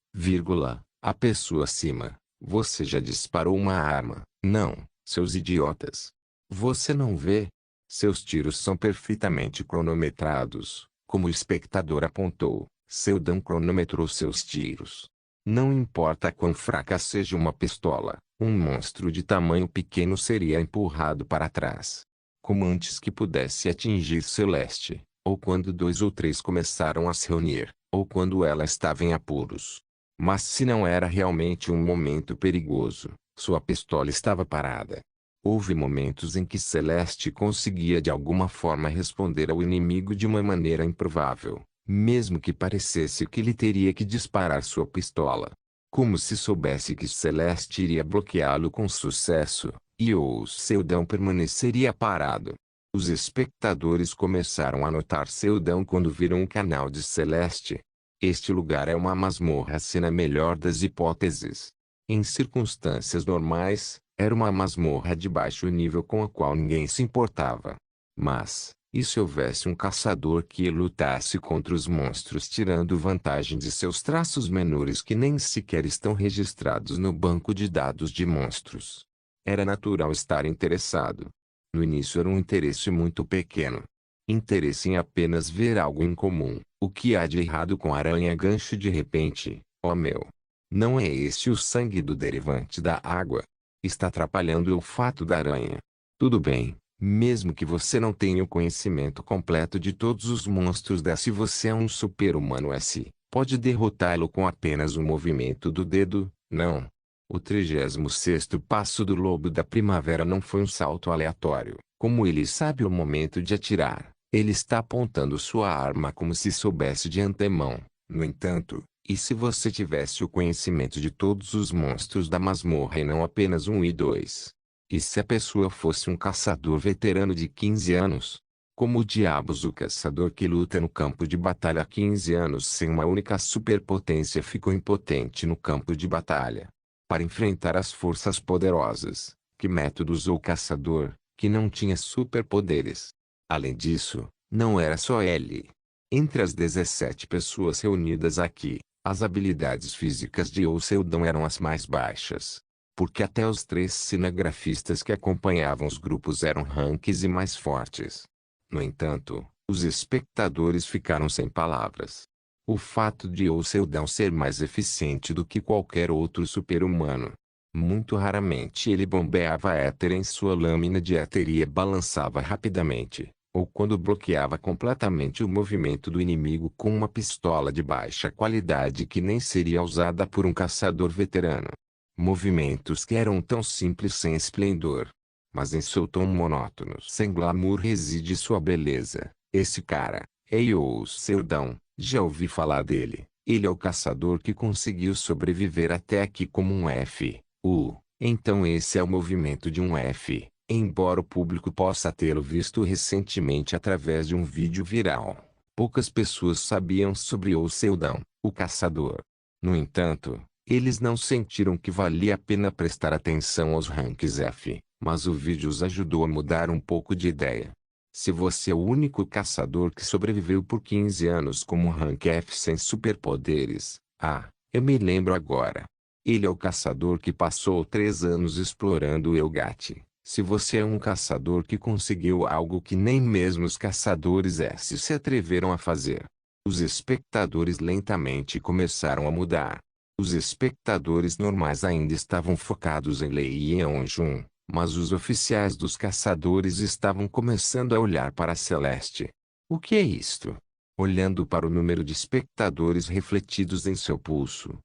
a pessoa acima, Você já disparou uma arma? Não, seus idiotas. Você não vê? Seus tiros são perfeitamente cronometrados, como o espectador apontou. Seldon cronometrou seus tiros. Não importa quão fraca seja uma pistola, um monstro de tamanho pequeno seria empurrado para trás. Como antes que pudesse atingir Celeste, ou quando 2 ou 3 começaram a se reunir, ou quando ela estava em apuros. Mas se não era realmente um momento perigoso, sua pistola estava parada. Houve momentos em que Celeste conseguia de alguma forma responder ao inimigo de uma maneira improvável, mesmo que parecesse que ele teria que disparar sua pistola. Como se soubesse que Celeste iria bloqueá-lo com sucesso, e ou Seldon permaneceria parado. Os espectadores começaram a notar Seldon quando viram o canal de Celeste. Este lugar é uma masmorra se na melhor das hipóteses. Em circunstâncias normais, era uma masmorra de baixo nível com a qual ninguém se importava. Mas, e se houvesse um caçador que lutasse contra os monstros tirando vantagem de seus traços menores que nem sequer estão registrados no banco de dados de monstros? Era natural estar interessado. No início era um interesse muito pequeno. Interesse em apenas ver algo em comum. O que há de errado com a aranha-gancho de repente, oh meu? Não é esse o sangue do derivante da água? Está atrapalhando o olfato da aranha. Tudo bem, mesmo que você não tenha o conhecimento completo de todos os monstros se você é um super-humano pode derrotá-lo com apenas um movimento do dedo, não. O 36º passo do lobo da primavera não foi um salto aleatório. Como ele sabe o momento de atirar, ele está apontando sua arma como se soubesse de antemão. No entanto, e se você tivesse o conhecimento de todos os monstros da masmorra e não apenas 1 e 2? E se a pessoa fosse um caçador veterano de 15 anos? Como diabos o caçador que luta no campo de batalha há 15 anos sem uma única superpotência ficou impotente no campo de batalha? Para enfrentar as forças poderosas, que método usou o caçador, que não tinha superpoderes? Além disso, não era só ele. Entre as 17 pessoas reunidas aqui, as habilidades físicas de Seldon eram as mais baixas. Porque até os 3 cinegrafistas que acompanhavam os grupos eram ranks e mais fortes. No entanto, os espectadores ficaram sem palavras. O fato de Seldon ser mais eficiente do que qualquer outro super-humano. Muito raramente ele bombeava éter em sua lâmina de éter e balançava rapidamente, ou quando bloqueava completamente o movimento do inimigo com uma pistola de baixa qualidade que nem seria usada por um caçador veterano. Movimentos que eram tão simples sem esplendor. Mas em seu tom monótono sem glamour reside sua beleza. Esse cara, Seldon, já ouvi falar dele. Ele é o caçador que conseguiu sobreviver até aqui como um então esse é o movimento de um embora o público possa tê-lo visto recentemente através de um vídeo viral. Poucas pessoas sabiam sobre Seldon, o caçador. No entanto, eles não sentiram que valia a pena prestar atenção aos ranks mas o vídeo os ajudou a mudar um pouco de ideia. Se você é o único caçador que sobreviveu por 15 anos como um rank F sem superpoderes, eu me lembro agora. Ele é o caçador que passou 3 anos explorando o Elgate. Se você é um caçador que conseguiu algo que nem mesmo os caçadores se atreveram a fazer. Os espectadores lentamente começaram a mudar. Os espectadores normais ainda estavam focados em Lei Yeonjun, mas os oficiais dos caçadores estavam começando a olhar para Celeste. O que é isto? Olhando para o número de espectadores refletidos em seu pulso,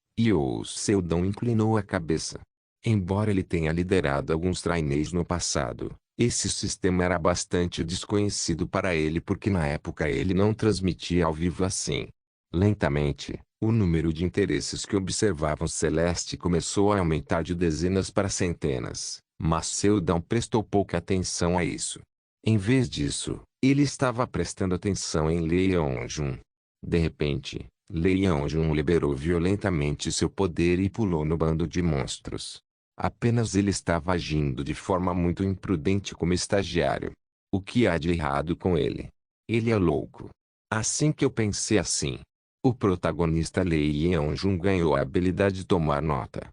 Seldon inclinou a cabeça. Embora ele tenha liderado alguns trainees no passado, esse sistema era bastante desconhecido para ele porque na época ele não transmitia ao vivo assim. Lentamente, o número de interesses que observavam Celeste começou a aumentar de dezenas para centenas, mas Seldon prestou pouca atenção a isso. Em vez disso, ele estava prestando atenção em Yeonjun. De repente, Yeonjun liberou violentamente seu poder e pulou no bando de monstros. Apenas ele estava agindo de forma muito imprudente como estagiário. O que há de errado com ele? Ele é louco. Assim que eu pensei assim. O protagonista Lee Yeonjun ganhou a habilidade de tomar nota.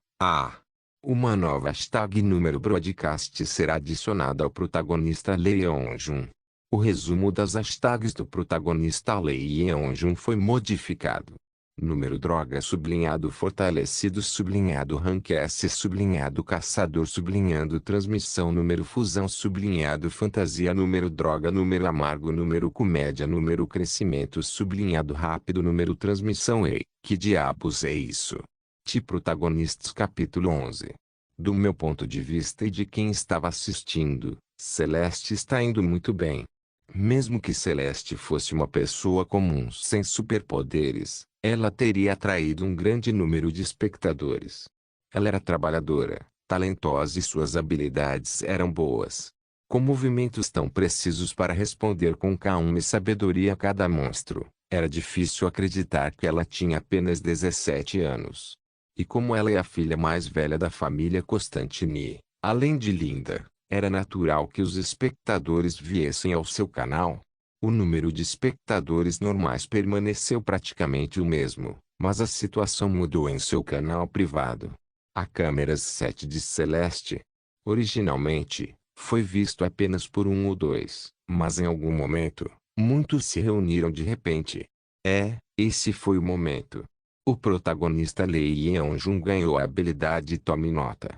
Uma nova hashtag número broadcast será adicionada ao protagonista Lee Yeon-jun. O resumo das hashtags do protagonista Lee Yeon-jun foi modificado. Número droga sublinhado fortalecido sublinhado rank S sublinhado caçador sublinhado transmissão número fusão sublinhado fantasia número droga número amargo número comédia número crescimento sublinhado rápido número transmissão. Ei, que diabos é isso? Protagonistas capítulo 11. Do meu ponto de vista e de quem estava assistindo, Celeste está indo muito bem. Mesmo que Celeste fosse uma pessoa comum sem superpoderes, ela teria atraído um grande número de espectadores. Ela era trabalhadora, talentosa e suas habilidades eram boas. Com movimentos tão precisos para responder com calma e sabedoria a cada monstro, era difícil acreditar que ela tinha apenas 17 anos. E como ela é a filha mais velha da família Constantini, além de linda, era natural que os espectadores viessem ao seu canal. O número de espectadores normais permaneceu praticamente o mesmo, mas a situação mudou em seu canal privado. A câmera 7 de Celeste, originalmente, foi visto apenas por 1 ou 2, mas em algum momento, muitos se reuniram de repente. Esse foi o momento. O protagonista Lee Yeon-jun ganhou a habilidade Tome Nota.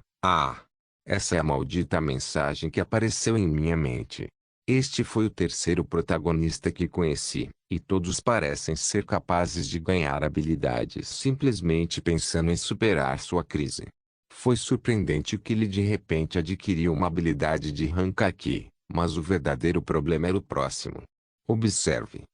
Essa é a maldita mensagem que apareceu em minha mente. Este foi o terceiro protagonista que conheci, e todos parecem ser capazes de ganhar habilidades simplesmente pensando em superar sua crise. Foi surpreendente que ele de repente adquiriu uma habilidade de Hankaki, mas o verdadeiro problema era o próximo. Observe.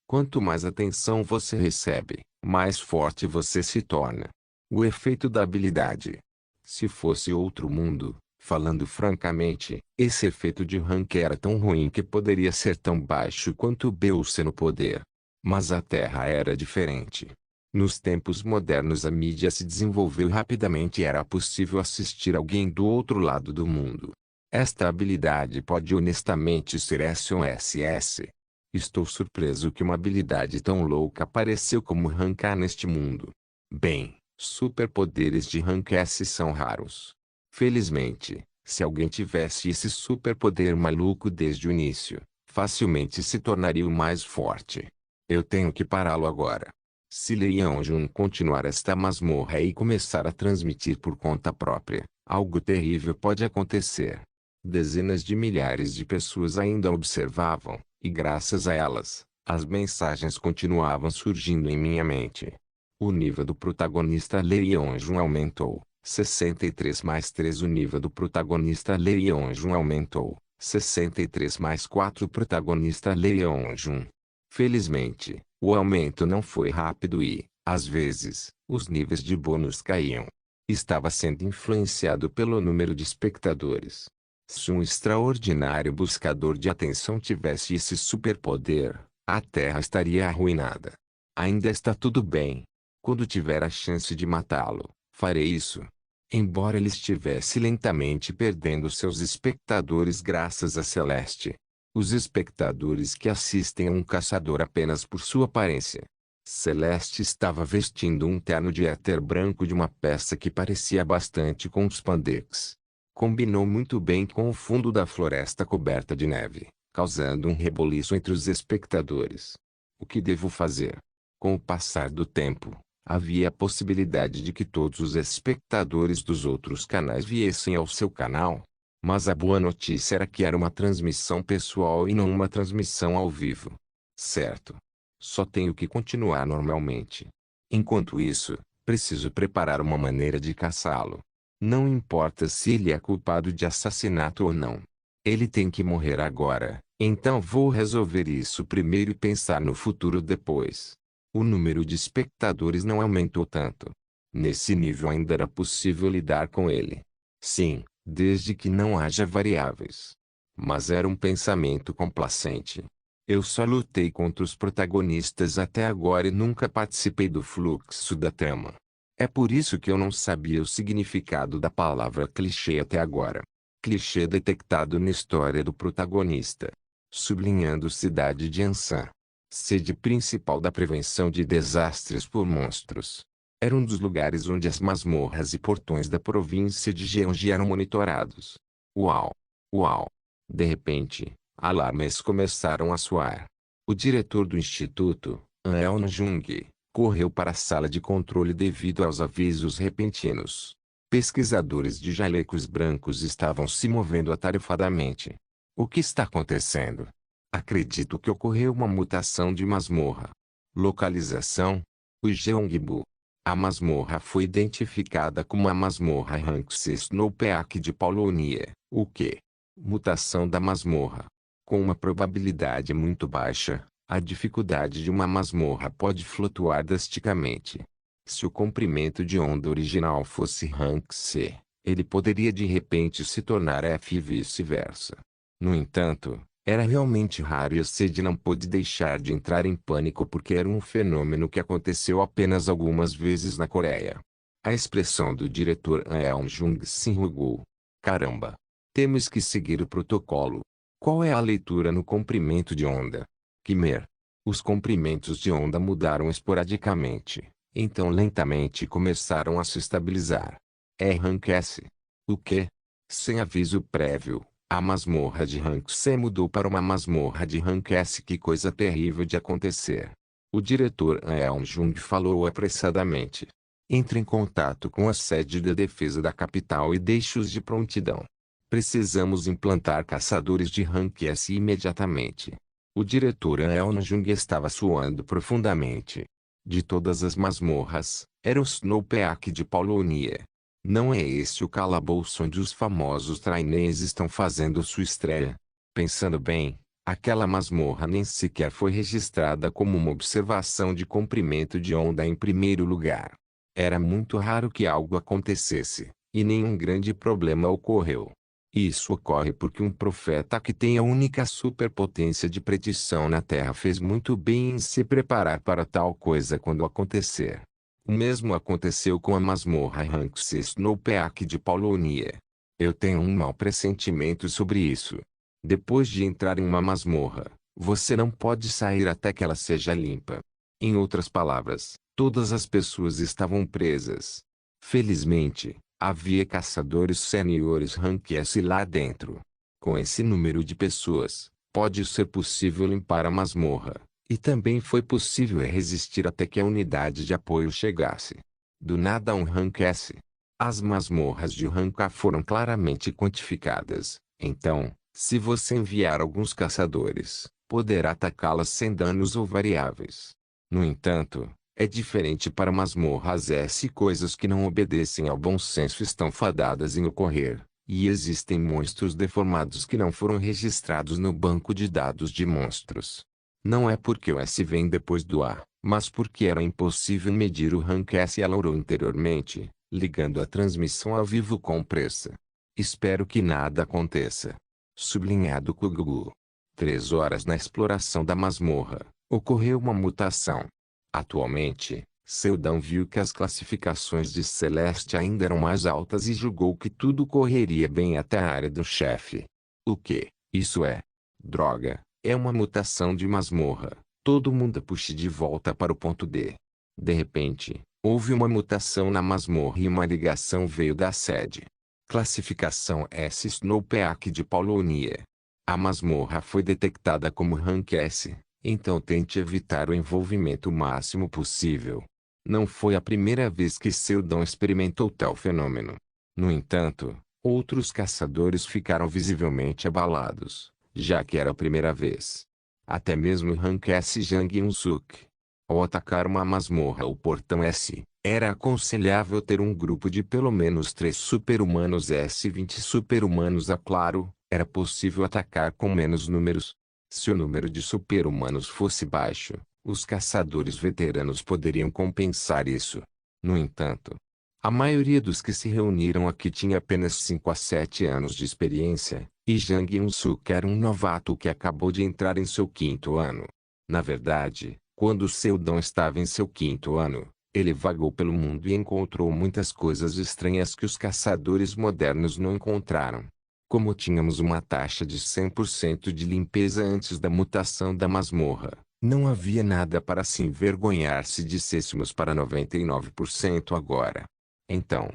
Quanto mais atenção você recebe, mais forte você se torna. O efeito da habilidade. Se fosse outro mundo, falando francamente, esse efeito de rank era tão ruim que poderia ser tão baixo quanto Beyoncé no poder. Mas a Terra era diferente. Nos tempos modernos a mídia se desenvolveu rapidamente e era possível assistir alguém do outro lado do mundo. Esta habilidade pode honestamente ser SOSS. Estou surpreso que uma habilidade tão louca apareceu como Rank A neste mundo. Bem, superpoderes de Rank S são raros. Felizmente, se alguém tivesse esse superpoder maluco desde o início, facilmente se tornaria o mais forte. Eu tenho que pará-lo agora. Se Lee Yeon-jun continuar esta masmorra e começar a transmitir por conta própria, algo terrível pode acontecer. Dezenas de milhares de pessoas ainda observavam, e graças a elas, as mensagens continuavam surgindo em minha mente. O nível do protagonista Lee Yeon-jun aumentou, 63 mais 3. O nível do protagonista Lee Yeon-jun aumentou, 63 mais 4. O protagonista Lee Yeon-jun. Felizmente, o aumento não foi rápido e, às vezes, os níveis de bônus caíam. Estava sendo influenciado pelo número de espectadores. Se um extraordinário buscador de atenção tivesse esse superpoder, a Terra estaria arruinada. Ainda está tudo bem. Quando tiver a chance de matá-lo, farei isso. Embora ele estivesse lentamente perdendo seus espectadores graças a Celeste. Os espectadores que assistem a um caçador apenas por sua aparência. Celeste estava vestindo um terno de éter branco de uma peça que parecia bastante com os spandex. Combinou muito bem com o fundo da floresta coberta de neve, causando um reboliço entre os espectadores. O que devo fazer? Com o passar do tempo, havia a possibilidade de que todos os espectadores dos outros canais viessem ao seu canal. Mas a boa notícia era que era uma transmissão pessoal e não uma transmissão ao vivo. Certo. Só tenho que continuar normalmente. Enquanto isso, preciso preparar uma maneira de caçá-lo. Não importa se ele é culpado de assassinato ou não. Ele tem que morrer agora, então vou resolver isso primeiro e pensar no futuro depois. O número de espectadores não aumentou tanto. Nesse nível ainda era possível lidar com ele. Sim, desde que não haja variáveis. Mas era um pensamento complacente. Eu só lutei contra os protagonistas até agora e nunca participei do fluxo da trama. É por isso que eu não sabia o significado da palavra clichê até agora. Clichê detectado na história do protagonista. Sublinhando cidade de Ansan. Sede principal da prevenção de desastres por monstros. Era um dos lugares onde as masmorras e portões da província de Jeonji eram monitorados. Uau! Uau! De repente, alarmes começaram a soar. O diretor do instituto, An Eun-jung, correu para a sala de controle devido aos avisos repentinos. Pesquisadores de jalecos brancos estavam se movendo atarefadamente. O que está acontecendo? Acredito que ocorreu uma mutação de masmorra. Localização: o Jeongbu. A masmorra foi identificada como a masmorra Hanxi Snowpeak de Paulonia. O que? Mutação da masmorra. Com uma probabilidade muito baixa, a dificuldade de uma masmorra pode flutuar drasticamente. Se o comprimento de onda original fosse Hanxi, ele poderia de repente se tornar F e vice-versa. No entanto, era realmente raro e a sede não pôde deixar de entrar em pânico porque era um fenômeno que aconteceu apenas algumas vezes na Coreia. A expressão do diretor An Eun-jung se enrugou. Caramba! Temos que seguir o protocolo. Qual é a leitura no comprimento de onda? Khmer. Os comprimentos de onda mudaram esporadicamente, então lentamente começaram a se estabilizar. Hanxi. O que? Sem aviso prévio, a masmorra de Hanxi mudou para uma masmorra de Hanxi. Que coisa terrível de acontecer. O diretor An Eun-jung falou apressadamente. Entre em contato com a sede da defesa da capital e deixe-os de prontidão. Precisamos implantar caçadores de Hanxi imediatamente. O diretor An Eun-jung estava suando profundamente. De todas as masmorras, era o Snowpeak de Paulonia. Não é esse o calabouço onde os famosos trainees estão fazendo sua estreia? Pensando bem, aquela masmorra nem sequer foi registrada como uma observação de comprimento de onda em primeiro lugar. Era muito raro que algo acontecesse, e nenhum grande problema ocorreu. Isso ocorre porque um profeta que tem a única superpotência de predição na Terra fez muito bem em se preparar para tal coisa quando acontecer. O mesmo aconteceu com a masmorra Hanxi Snowpeak de Paulonia. Eu tenho um mau pressentimento sobre isso. Depois de entrar em uma masmorra, você não pode sair até que ela seja limpa. Em outras palavras, todas as pessoas estavam presas. Felizmente, havia caçadores seniores Hanxi lá dentro. Com esse número de pessoas, pode ser possível limpar a masmorra. E também foi possível resistir até que a unidade de apoio chegasse. Do nada um Hanxi. As masmorras de Hanka foram claramente quantificadas. Então, se você enviar alguns caçadores, poderá atacá-las sem danos ou variáveis. No entanto, é diferente para masmorras S. Coisas que não obedecem ao bom senso estão fadadas em ocorrer, e existem monstros deformados que não foram registrados no banco de dados de monstros. Não é porque o S vem depois do A, mas porque era impossível medir o Hanxi. Ela orou anteriormente, ligando a transmissão ao vivo com pressa. Espero que nada aconteça. Sublinhado Kugugu. 3 horas na exploração da masmorra, ocorreu uma mutação. Atualmente, Seldon viu que as classificações de Celeste ainda eram mais altas e julgou que tudo correria bem até a área do chefe. O que? Isso é. Droga, é uma mutação de masmorra. Todo mundo puxe de volta para o ponto D. De repente, houve uma mutação na masmorra e uma ligação veio da sede. Classificação S. Snowpeak de Paulonia. A masmorra foi detectada como Hanxi. Então tente evitar o envolvimento o máximo possível. Não foi a primeira vez que Seldon experimentou tal fenômeno. No entanto, outros caçadores ficaram visivelmente abalados, já que era a primeira vez. Até mesmo Hanxi Jang Eun-suk. Ao atacar uma masmorra ou portão S, era aconselhável ter um grupo de pelo menos 3 super-humanos S-20 super-humanos. Claro, era possível atacar com menos números. Se o número de super-humanos fosse baixo, os caçadores veteranos poderiam compensar isso. No entanto, a maioria dos que se reuniram aqui tinha apenas 5 a 7 anos de experiência, e Jang Eun-suk era um novato que acabou de entrar em seu 5º ano. Na verdade, quando Seldon estava em seu 5º ano, ele vagou pelo mundo e encontrou muitas coisas estranhas que os caçadores modernos não encontraram. Como tínhamos uma taxa de 100% de limpeza antes da mutação da masmorra, Não havia nada para se envergonhar se dissêssemos para 99% agora. Então,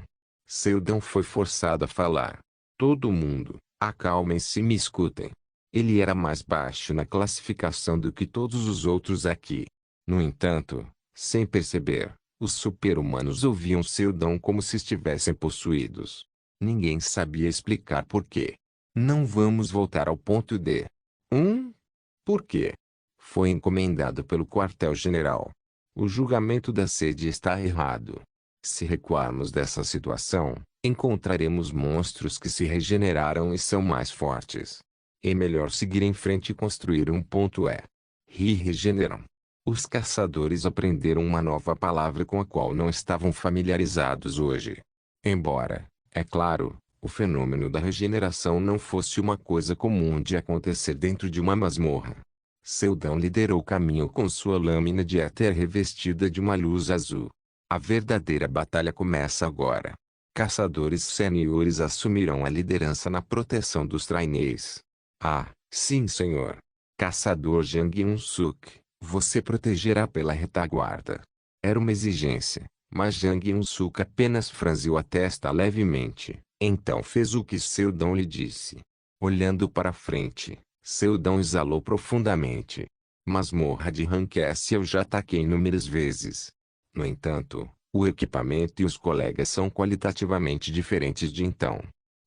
Seldon foi forçado a falar. Todo mundo, acalmem-se e me escutem. Ele era mais baixo na classificação do que todos os outros aqui. No entanto, sem perceber, os super-humanos ouviam Seldon como se estivessem possuídos. Ninguém sabia explicar por quê. Não vamos voltar ao ponto D. Por quê? Foi encomendado pelo quartel-general. O julgamento da sede está errado. Se recuarmos dessa situação, encontraremos monstros que se regeneraram e são mais fortes. É melhor seguir em frente e construir um ponto E. Regeneram. Os caçadores aprenderam uma nova palavra com a qual não estavam familiarizados hoje. Embora, é claro, o fenômeno da regeneração não fosse uma coisa comum de acontecer dentro de uma masmorra. Seldon liderou o caminho com sua lâmina de éter revestida de uma luz azul. A verdadeira batalha começa agora. Caçadores sêniores assumirão a liderança na proteção dos trainees. Ah, sim senhor. Caçador Jang Eun-suk, você protegerá pela retaguarda. Era uma exigência, mas Jang Eun-suk apenas franziu a testa levemente, então fez o que Seldon lhe disse. Olhando para frente, Seldon exalou profundamente. Masmorra de rank S eu já ataquei inúmeras vezes. No entanto, o equipamento e os colegas são qualitativamente diferentes de então.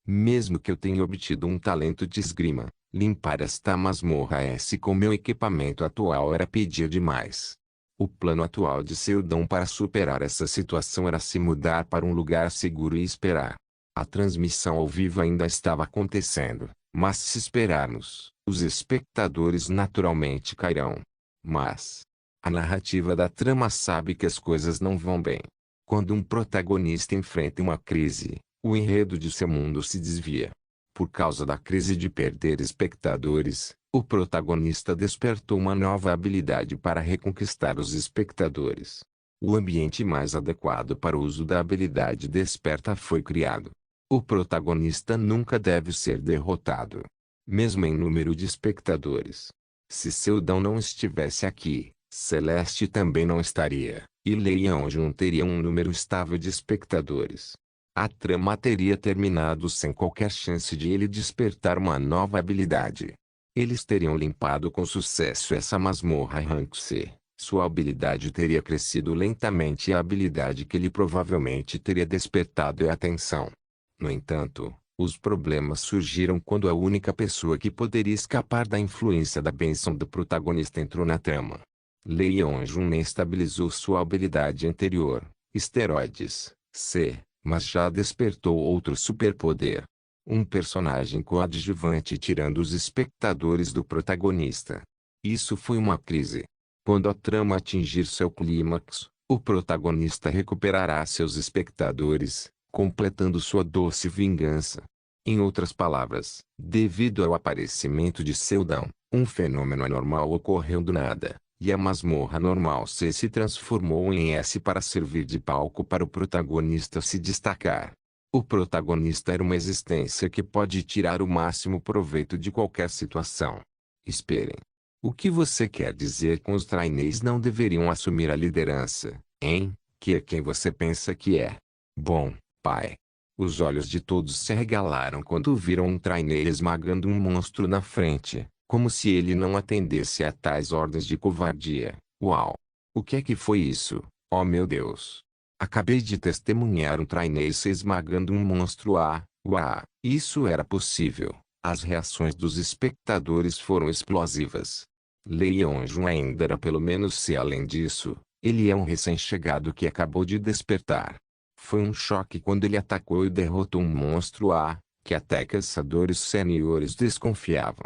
Mesmo que eu tenha obtido um talento de esgrima, limpar esta masmorra S com meu equipamento atual era pedir demais. O plano atual de Seldon para superar essa situação era se mudar para um lugar seguro e esperar. A transmissão ao vivo ainda estava acontecendo, mas se esperarmos, os espectadores naturalmente cairão. Mas a narrativa da trama sabe que as coisas não vão bem. Quando um protagonista enfrenta uma crise, o enredo de seu mundo se desvia. Por causa da crise de perder espectadores, o protagonista despertou uma nova habilidade para reconquistar os espectadores. O ambiente mais adequado para o uso da habilidade desperta foi criado. O protagonista nunca deve ser derrotado, mesmo em número de espectadores. Se Seldon não estivesse aqui, Celeste também não estaria, e Leon teria um número estável de espectadores. A trama teria terminado sem qualquer chance de ele despertar uma nova habilidade. Eles teriam limpado com sucesso essa masmorra Rank C. Sua habilidade teria crescido lentamente e a habilidade que ele provavelmente teria despertado é a atenção. No entanto, os problemas surgiram quando a única pessoa que poderia escapar da influência da bênção do protagonista entrou na trama. Leon estabilizou sua habilidade anterior, esteroides, C, mas já despertou outro superpoder. Um personagem coadjuvante tirando os espectadores do protagonista. Isso foi uma crise. Quando a trama atingir seu clímax, o protagonista recuperará seus espectadores, completando sua doce vingança. Em outras palavras, devido ao aparecimento de Seldon, um fenômeno anormal ocorreu do nada, e a masmorra normal C se transformou em S para servir de palco para o protagonista se destacar. O protagonista era uma existência que pode tirar o máximo proveito de qualquer situação. Esperem. O que você quer dizer com os trainees não deveriam assumir a liderança, hein? Que é quem você pensa que é? Bom, pai. Os olhos de todos se arregalaram quando viram um trainee esmagando um monstro na frente, como se ele não atendesse a tais ordens de covardia. Uau! O que é que foi isso? Oh meu Deus! Acabei de testemunhar um trainee se esmagando um monstro. Uau! Isso era possível. As reações dos espectadores foram explosivas. Leon ainda era pelo menos se além disso, ele é um recém-chegado que acabou de despertar. Foi um choque quando ele atacou e derrotou um monstro que até caçadores sêniores desconfiavam.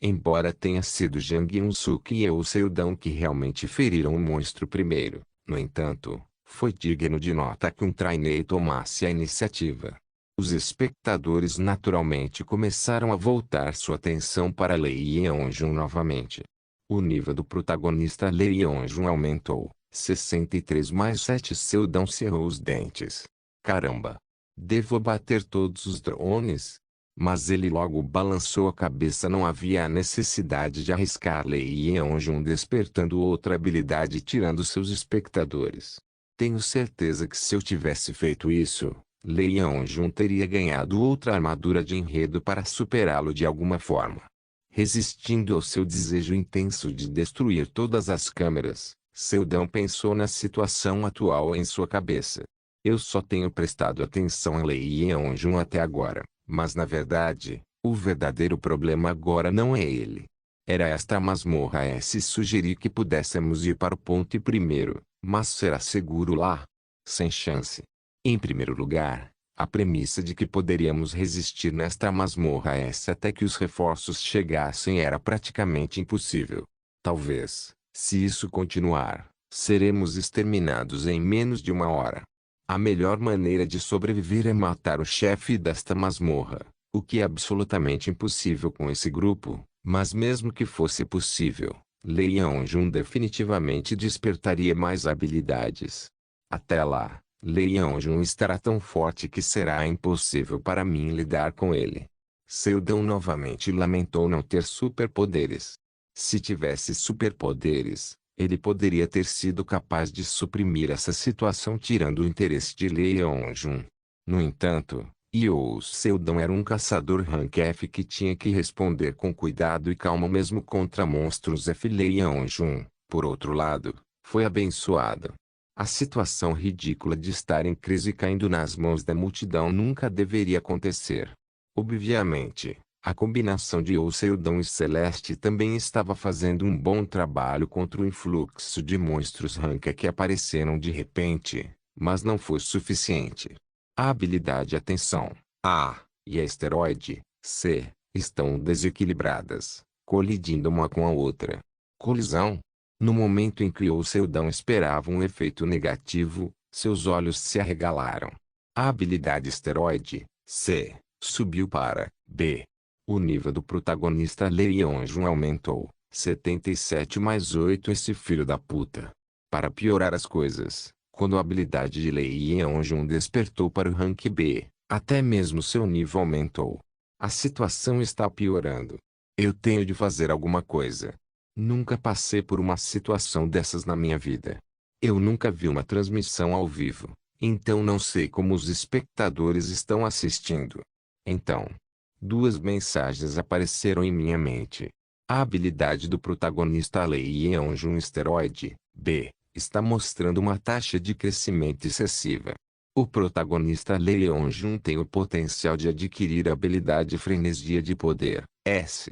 Embora tenha sido Jang Eun-suk e Seldon que realmente feriram o monstro primeiro, no entanto, foi digno de nota que um trainee tomasse a iniciativa. Os espectadores naturalmente começaram a voltar sua atenção para Leon novamente. O nível do protagonista Leon aumentou. 63 mais 7 Seldon cerrou os dentes. Caramba! Devo bater todos os drones? Mas ele logo balançou a cabeça. Não havia a necessidade de arriscar Lei Yeonjun despertando outra habilidade e tirando seus espectadores. Tenho certeza que se eu tivesse feito isso, Lei Yeonjun teria ganhado outra armadura de enredo para superá-lo de alguma forma. Resistindo ao seu desejo intenso de destruir todas as câmeras, Seldon pensou na situação atual em sua cabeça. Eu só tenho prestado atenção a Lei Yeonjun até agora, mas na verdade, o verdadeiro problema agora não é ele. Era esta masmorra. Se sugeri que pudéssemos ir para o ponte primeiro, mas será seguro lá? Sem chance. Em primeiro lugar, a premissa de que poderíamos resistir nesta masmorra até que os reforços chegassem era praticamente impossível. Talvez, se isso continuar, seremos exterminados em menos de uma hora. A melhor maneira de sobreviver é matar o chefe desta masmorra, o que é absolutamente impossível com esse grupo, mas mesmo que fosse possível, Lei Yeonjun definitivamente despertaria mais habilidades. Até lá, Lei Yeonjun estará tão forte que será impossível para mim lidar com ele. Seldon novamente lamentou não ter superpoderes. Se tivesse superpoderes, ele poderia ter sido capaz de suprimir essa situação tirando o interesse de Lei Yeonjun. No entanto, Seldon era um caçador rank F que tinha que responder com cuidado e calma mesmo contra monstros F. Lei Yeonjun, por outro lado, foi abençoado. A situação ridícula de estar em crise caindo nas mãos da multidão nunca deveria acontecer. Obviamente, a combinação de Seldon e Celeste também estava fazendo um bom trabalho contra o influxo de monstros rank que apareceram de repente, mas não foi suficiente. A habilidade Atenção, A, e a Esteroide, C, estão desequilibradas, colidindo uma com a outra. Colisão? No momento em que Seldon esperava um efeito negativo, seus olhos se arregalaram. A habilidade Esteroide, C, subiu para B. O nível do protagonista Lei Yeonjun aumentou, 77 mais 8. Esse filho da puta. Para piorar as coisas, quando a habilidade de Lei Yeonjun despertou para o rank B, até mesmo seu nível aumentou. A situação está piorando. Eu tenho de fazer alguma coisa. Nunca passei por uma situação dessas na minha vida. Eu nunca vi uma transmissão ao vivo, então não sei como os espectadores estão assistindo. Então, duas mensagens apareceram em minha mente. A habilidade do protagonista Lei Yeonjun Esteroide, B, está mostrando uma taxa de crescimento excessiva. O protagonista Lei Yeonjun tem o potencial de adquirir a habilidade Frenesia de Poder, S.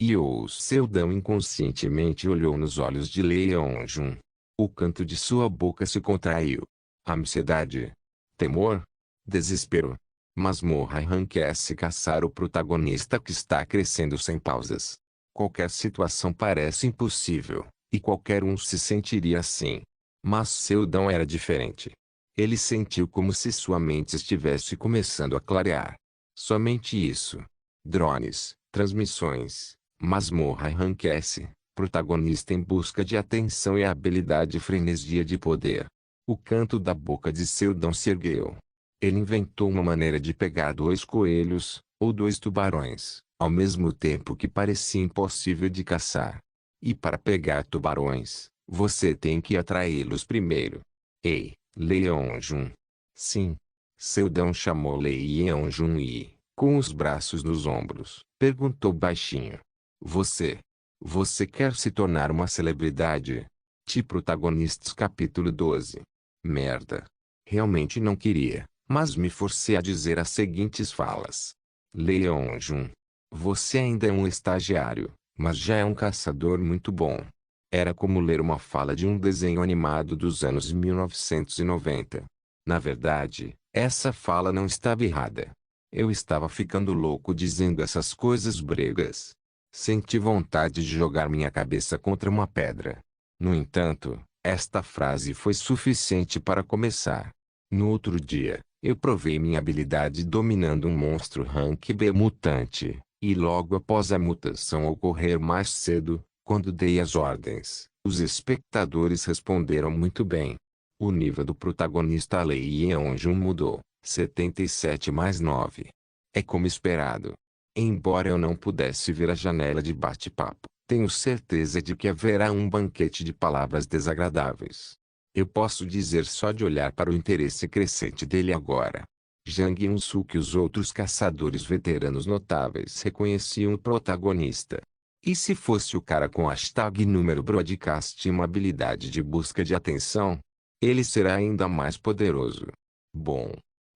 U. Seldon inconscientemente olhou nos olhos de Lei Yeonjun. O canto de sua boca se contraiu. Ansiedade. Temor. Desespero. Masmorra rank S. Caçar o protagonista que está crescendo sem pausas. Qualquer situação parece impossível, e qualquer um se sentiria assim. Mas Seldon era diferente. Ele sentiu como se sua mente estivesse começando a clarear. Somente isso. Drones, transmissões, masmorra rank S, protagonista em busca de atenção e a habilidade Frenesia de Poder. O canto da boca de Seldon se ergueu. Ele inventou uma maneira de pegar dois coelhos, ou dois tubarões, ao mesmo tempo que parecia impossível de caçar. E para pegar tubarões, você tem que atraí-los primeiro. Ei, Lei Yeonjun. Sim. Seldon chamou Lei Yeonjun e, com os braços nos ombros, perguntou baixinho. Você quer se tornar uma celebridade? Protagonistas capítulo 12. Merda. Realmente não queria, mas me forcei a dizer as seguintes falas. Lei Yeonjun. Você ainda é um estagiário, mas já é um caçador muito bom. Era como ler uma fala de um desenho animado dos anos 1990. Na verdade, essa fala não estava errada. Eu estava ficando louco dizendo essas coisas bregas. Senti vontade de jogar minha cabeça contra uma pedra. No entanto, esta frase foi suficiente para começar. No outro dia, eu provei minha habilidade dominando um monstro rank B mutante, e logo após a mutação ocorrer mais cedo, quando dei as ordens, os espectadores responderam muito bem. O nível do protagonista Lei Yeonjun mudou, 77 mais 9. É como esperado. Embora eu não pudesse ver a janela de bate-papo, tenho certeza de que haverá um banquete de palavras desagradáveis. Eu posso dizer só de olhar para o interesse crescente dele agora. Jang Eun-suk e os outros caçadores veteranos notáveis reconheciam o protagonista. E se fosse o cara com hashtag número broadcast e uma habilidade de busca de atenção? Ele será ainda mais poderoso. Bom.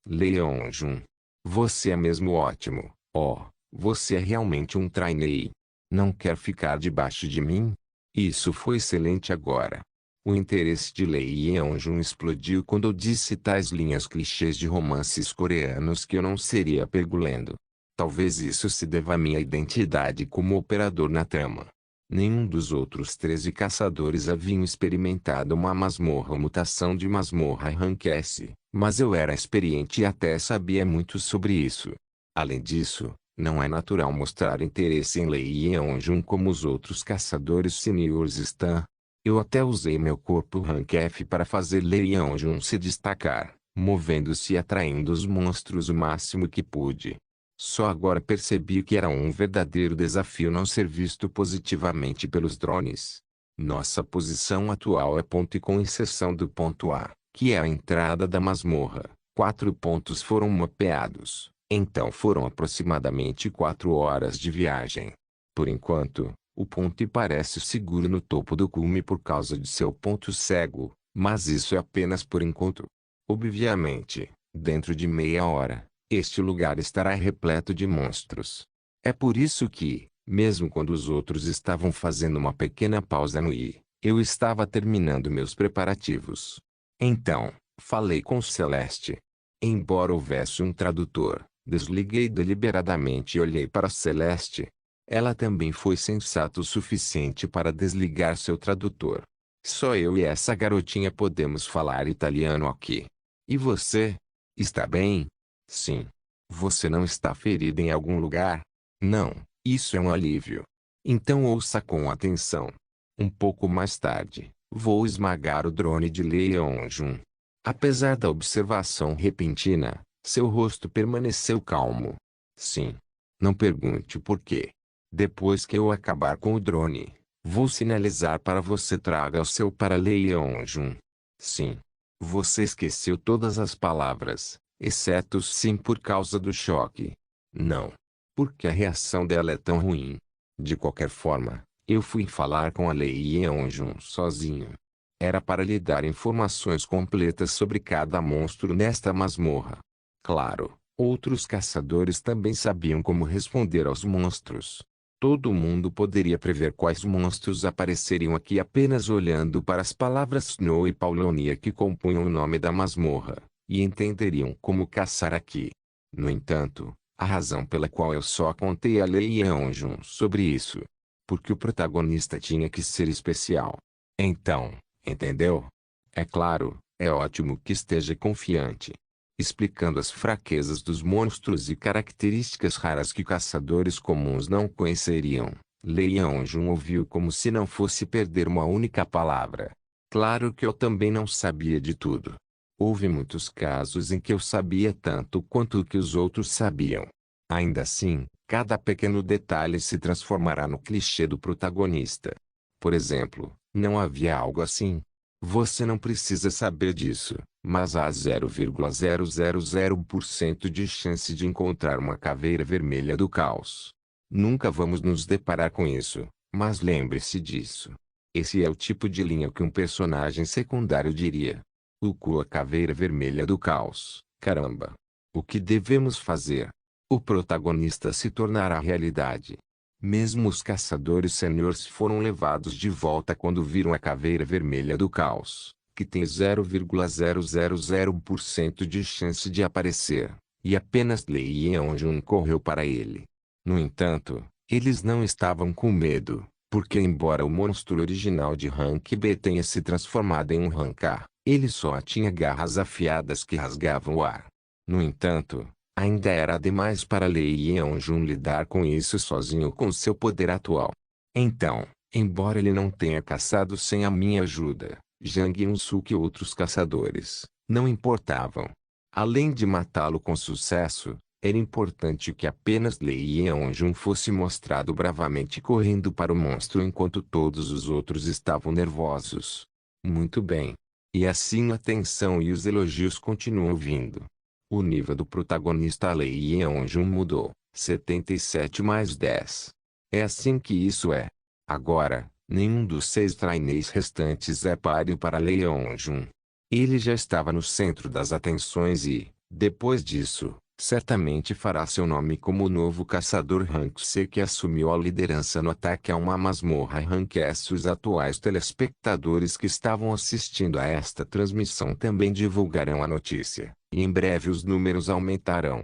Lee Yeon-jun. Você é mesmo ótimo. Oh, você é realmente um trainee. Não quer ficar debaixo de mim? Isso foi excelente agora. O interesse de Lee Yeon-jun explodiu quando eu disse tais linhas clichês de romances coreanos que eu não seria pego lendo. Talvez isso se deva à minha identidade como operador na trama. Nenhum dos outros 13 caçadores haviam experimentado uma masmorra ou mutação de masmorra Rank S, mas eu era experiente e até sabia muito sobre isso. Além disso, não é natural mostrar interesse em Lee Yeon-jun como os outros caçadores seniors estão. Eu até usei meu corpo Rank F para fazer Lee Yeon-jun se destacar, movendo-se e atraindo os monstros o máximo que pude. Só agora percebi que era um verdadeiro desafio não ser visto positivamente pelos drones. Nossa posição atual é ponto e com exceção do ponto A, que é a entrada da masmorra, 4 pontos foram mapeados, então foram aproximadamente 4 horas de viagem. Por enquanto, o ponto I parece seguro no topo do cume por causa de seu ponto cego, mas isso é apenas por enquanto. Obviamente, dentro de meia hora, este lugar estará repleto de monstros. É por isso que, mesmo quando os outros estavam fazendo uma pequena pausa no I, eu estava terminando meus preparativos. Então, falei com Celeste. Embora houvesse um tradutor, desliguei deliberadamente e olhei para Celeste. Ela também foi sensata o suficiente para desligar seu tradutor. Só eu e essa garotinha podemos falar italiano aqui. E você? Está bem? Sim. Você não está ferida em algum lugar? Não, isso é um alívio. Então ouça com atenção. Um pouco mais tarde, vou esmagar o drone de Lee Yeon-jun. Apesar da observação repentina, seu rosto permaneceu calmo. Sim. Não pergunte por quê. Depois que eu acabar com o drone, vou sinalizar para você traga o seu para Lee Yeon-jun. Sim. Você esqueceu todas as palavras, exceto sim por causa do choque. Não. Porque a reação dela é tão ruim. De qualquer forma, eu fui falar com a Lee Yeon-jun sozinho. Era para lhe dar informações completas sobre cada monstro nesta masmorra. Claro, outros caçadores também sabiam como responder aos monstros. Todo mundo poderia prever quais monstros apareceriam aqui apenas olhando para as palavras Snow e Paulonia que compunham o nome da masmorra, e entenderiam como caçar aqui. No entanto, a razão pela qual eu só contei a Lee Yeon-jun sobre isso. Porque o protagonista tinha que ser especial. Então, entendeu? É claro, é ótimo que esteja confiante. Explicando as fraquezas dos monstros e características raras que caçadores comuns não conheceriam, Lee Yeon-jun ouviu como se não fosse perder uma única palavra. Claro que eu também não sabia de tudo. Houve muitos casos em que eu sabia tanto quanto o que os outros sabiam. Ainda assim, cada pequeno detalhe se transformará no clichê do protagonista. Por exemplo, não havia algo assim. Você não precisa saber disso, mas há 0,0001% de chance de encontrar uma caveira vermelha do caos. Nunca vamos nos deparar com isso, mas lembre-se disso. Esse é o tipo de linha que um personagem secundário diria. A caveira vermelha do caos, caramba. O que devemos fazer? O protagonista se tornará realidade. Mesmo os caçadores seniors foram levados de volta quando viram a caveira vermelha do caos, que tem 0,0001% de chance de aparecer, e apenas Lee Yeon-jun correu para ele. No entanto, eles não estavam com medo, porque embora o monstro original de Rank B tenha se transformado em um Rank A, ele só tinha garras afiadas que rasgavam o ar. No entanto, ainda era demais para Lee Yeon-jun lidar com isso sozinho com seu poder atual. Então, embora ele não tenha caçado sem a minha ajuda, Jang Eun-suk e outros caçadores, não importavam. Além de matá-lo com sucesso, Era importante que apenas Lei Yeonjun fosse mostrado bravamente correndo para o monstro enquanto todos os outros estavam nervosos. Muito bem. E assim a tensão e os elogios continuam vindo. O nível do protagonista Lei Yeonjun mudou. 77 mais 10. É assim que isso é. Agora, nenhum dos 6 trainees restantes é páreo para Lei Yeonjun. Ele já estava no centro das atenções e, depois disso, certamente fará seu nome como o novo caçador Rank C que assumiu a liderança no ataque a uma masmorra Rank S. Os atuais telespectadores que estavam assistindo a esta transmissão também divulgarão a notícia, e em breve os números aumentarão.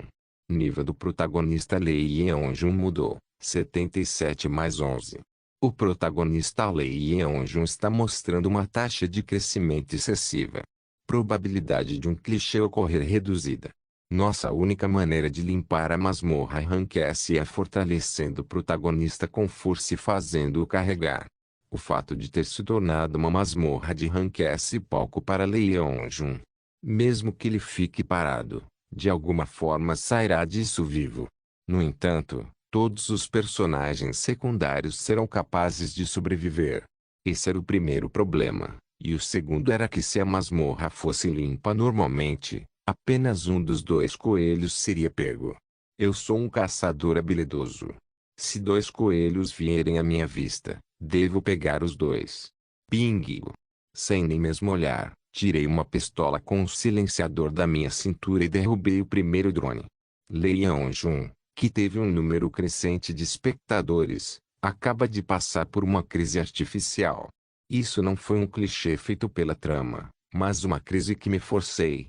Nível do protagonista Lei Yeonjun mudou, 77 mais 11. O protagonista Lei Yeonjun está mostrando uma taxa de crescimento excessiva. Probabilidade de um clichê ocorrer reduzida. Nossa única maneira de limpar a masmorra Rank S é fortalecendo o protagonista com força e fazendo-o carregar. O fato de ter se tornado uma masmorra de Rank S pouco para Lei Yeonjun. Mesmo que ele fique parado, de alguma forma sairá disso vivo. No entanto, todos os personagens secundários serão capazes de sobreviver. Esse era o primeiro problema, e o segundo era que se a masmorra fosse limpa normalmente, apenas um dos 2 coelhos seria pego. Eu sou um caçador habilidoso. Se 2 coelhos vierem à minha vista, devo pegar os 2. Bingo! Sem nem mesmo olhar, tirei uma pistola com um silenciador da minha cintura e derrubei o primeiro drone. Lei Yeonjun, que teve um número crescente de espectadores, acaba de passar por uma crise artificial. Isso não foi um clichê feito pela trama, mas uma crise que me forcei.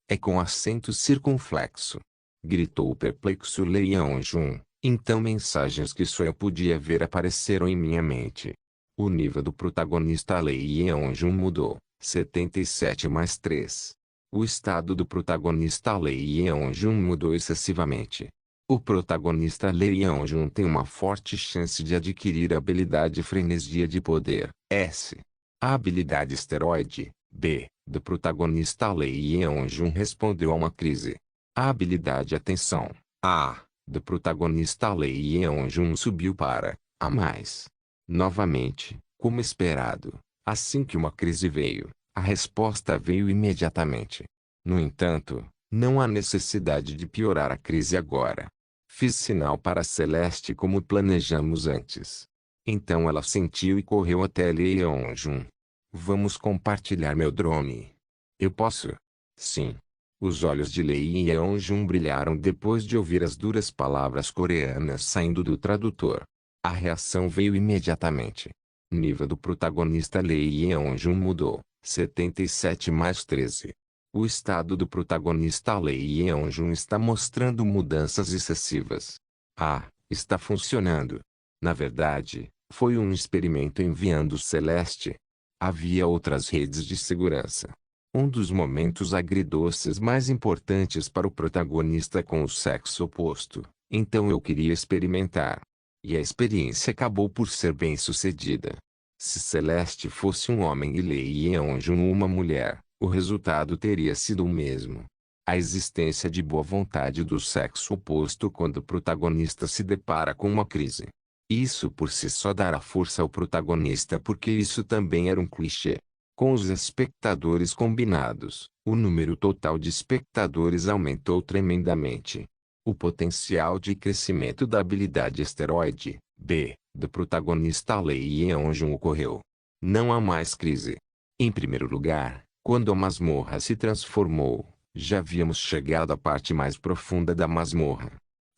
É com acento circunflexo. Gritou o perplexo Lei Yeonjun. Então mensagens que só eu podia ver apareceram em minha mente. O nível do protagonista Lei Yeonjun mudou. 77 mais 3. O estado do protagonista Lei Yeonjun mudou excessivamente. O protagonista Lei Yeonjun tem uma forte chance de adquirir a habilidade Frenesia de Poder, S. A habilidade Esteroide, B, do protagonista Lei Yeonjun respondeu a uma crise. A habilidade Atenção, A, do protagonista Lei Yeonjun subiu para A+. Novamente, como esperado, assim que uma crise veio, a resposta veio imediatamente. No entanto, não há necessidade de piorar a crise agora. Fiz sinal para Celeste como planejamos antes. Então ela sentiu e correu até Lei Yeonjun. Vamos compartilhar meu drone. Eu posso? Sim. Os olhos de Lei Yeonjun brilharam depois de ouvir as duras palavras coreanas saindo do tradutor. A reação veio imediatamente. Nível do protagonista Lei Yeonjun mudou. 77 mais 13. O estado do protagonista Lei Yeonjun está mostrando mudanças excessivas. Está funcionando. Na verdade, foi um experimento enviando Celeste. Havia outras redes de segurança. Um dos momentos agridoces mais importantes para o protagonista com o sexo oposto, então eu queria experimentar. E a experiência acabou por ser bem-sucedida. Se Celeste fosse um homem e Lei Yeonjun uma mulher, o resultado teria sido o mesmo. A existência de boa vontade do sexo oposto quando o protagonista se depara com uma crise. Isso por si só dará força ao protagonista porque isso também era um clichê. Com os espectadores combinados, o número total de espectadores aumentou tremendamente. O potencial de crescimento da habilidade Esteroide, B, do protagonista Lei Yeonjun ocorreu. Não há mais crise. Em primeiro lugar, quando a masmorra se transformou, já havíamos chegado à parte mais profunda da masmorra.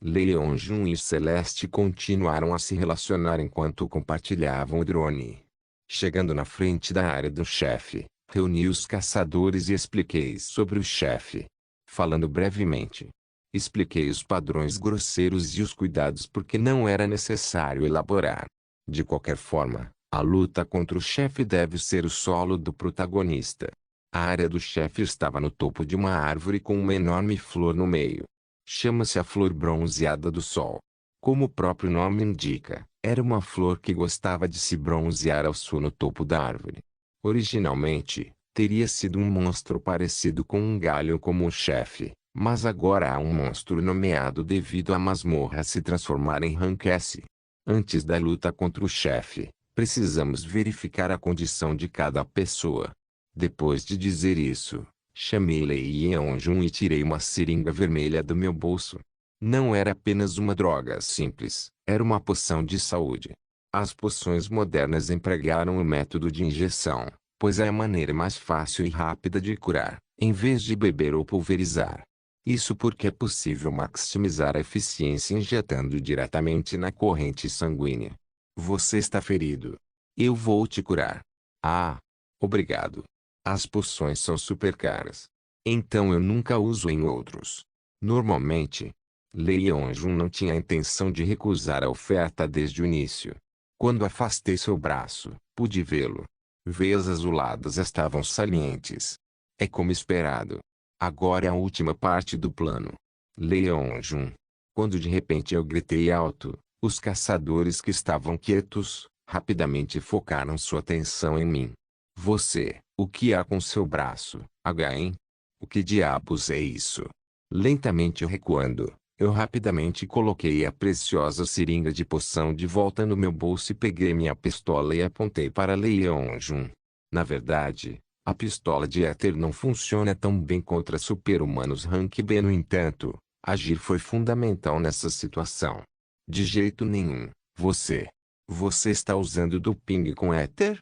Lei Yeonjun e Celeste continuaram a se relacionar enquanto compartilhavam o drone. Chegando na frente da área do chefe, reuni os caçadores e expliquei sobre o chefe. Falando brevemente, expliquei os padrões grosseiros e os cuidados porque não era necessário elaborar. De qualquer forma, a luta contra o chefe deve ser o solo do protagonista. A área do chefe estava no topo de uma árvore com uma enorme flor no meio. Chama-se a flor bronzeada do sol. Como o próprio nome indica, era uma flor que gostava de se bronzear ao sul no topo da árvore. Originalmente, teria sido um monstro parecido com um galho como o chefe, Mas agora há um monstro nomeado devido à masmorra se transformar em Rank S. Antes da luta contra o chefe, precisamos verificar a condição de cada pessoa. Depois de dizer isso, chamei Lee Yeon-jun e tirei uma seringa vermelha do meu bolso. Não era apenas uma droga simples, era uma poção de saúde. As poções modernas empregaram o método de injeção, pois é a maneira mais fácil e rápida de curar, em vez de beber ou pulverizar. Isso porque é possível maximizar a eficiência injetando diretamente na corrente sanguínea. Você está ferido. Eu vou te curar. Ah, obrigado. As poções são super caras. Então eu nunca uso em outros. Normalmente, Lee Yeon-jun não tinha a intenção de recusar a oferta desde o início. Quando afastei seu braço, pude vê-lo. Veias azuladas estavam salientes. É como esperado. Agora é a última parte do plano. Lee Yeon-jun. Quando de repente eu gritei alto, os caçadores que estavam quietos, rapidamente focaram sua atenção em mim. Você, o que há com seu braço, hein? O que diabos é isso? Lentamente recuando, eu rapidamente coloquei a preciosa seringa de poção de volta no meu bolso e peguei minha pistola e apontei para Lee Yeon-jun. Na verdade, a pistola de éter não funciona tão bem contra super-humanos Rank B. No entanto, agir foi fundamental nessa situação. De jeito nenhum, você. Você está usando doping com éter?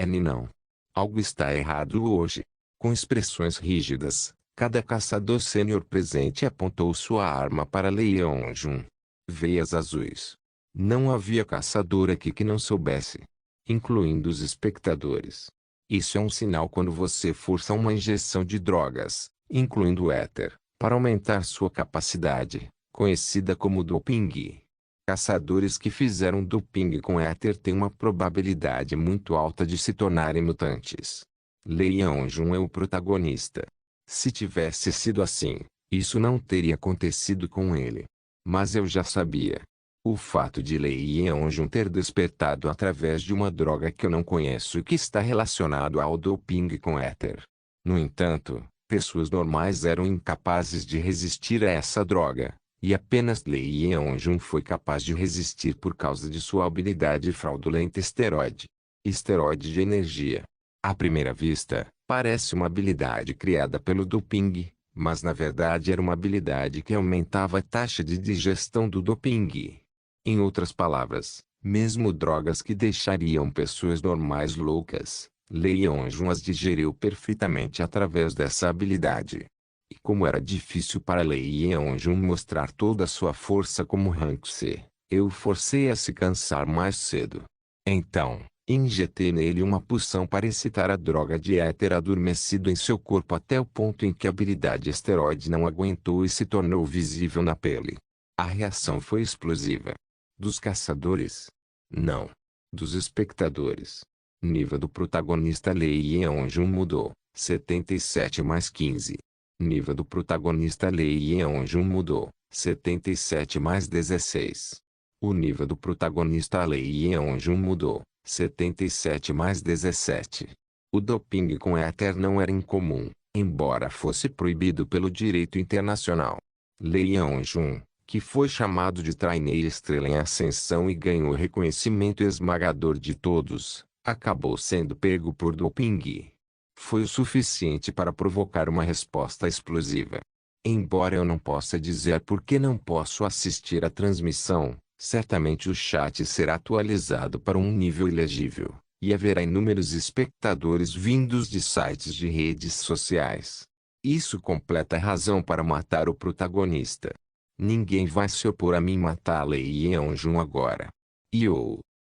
Não. Algo está errado hoje. Com expressões rígidas, cada caçador sênior presente apontou sua arma para Lee Yeon-jun. Veias azuis. Não havia caçador aqui que não soubesse. Incluindo os espectadores. Isso é um sinal quando você força uma injeção de drogas, incluindo éter, para aumentar sua capacidade, conhecida como doping. Caçadores que fizeram doping com éter têm uma probabilidade muito alta de se tornarem mutantes. Lee Yeon-jun é o protagonista. Se tivesse sido assim, isso não teria acontecido com ele. Mas eu já sabia. O fato de Lee Yeon-jun ter despertado através de uma droga que eu não conheço e que está relacionado ao doping com éter. No entanto, pessoas normais eram incapazes de resistir a essa droga. E apenas Lee Yeon-jun foi capaz de resistir por causa de sua habilidade fraudulenta esteroide. Esteroide de energia. À primeira vista, parece uma habilidade criada pelo doping, mas na verdade era uma habilidade que aumentava a taxa de digestão do doping. Em outras palavras, mesmo drogas que deixariam pessoas normais loucas, Lee Yeon-jun as digeriu perfeitamente através dessa habilidade. E como era difícil para Lee Yeon-jun mostrar toda a sua força como Rank C, eu o forcei a se cansar mais cedo. Então, injetei nele uma poção para excitar a droga de éter adormecido em seu corpo até o ponto em que a habilidade esteroide não aguentou e se tornou visível na pele. A reação foi explosiva. Dos caçadores? Não. Dos espectadores. Nível do protagonista Lee Yeon-jun mudou, 77 mais 15. Nível do protagonista Lee Yeon-jun mudou, 77 mais 16. O nível do protagonista Lee Yeon-jun mudou, 77 mais 17. O doping com éter não era incomum, embora fosse proibido pelo direito internacional. Lee Yeon-jun, que foi chamado de trainee estrela em ascensão e ganhou reconhecimento esmagador de todos, acabou sendo pego por doping. Foi o suficiente para provocar uma resposta explosiva. Embora eu não possa dizer por que não posso assistir à transmissão, certamente o chat será atualizado para um nível ilegível, e haverá inúmeros espectadores vindos de sites de redes sociais. Isso completa a razão para matar o protagonista. Ninguém vai se opor a mim matar Lee Yeon-jun agora.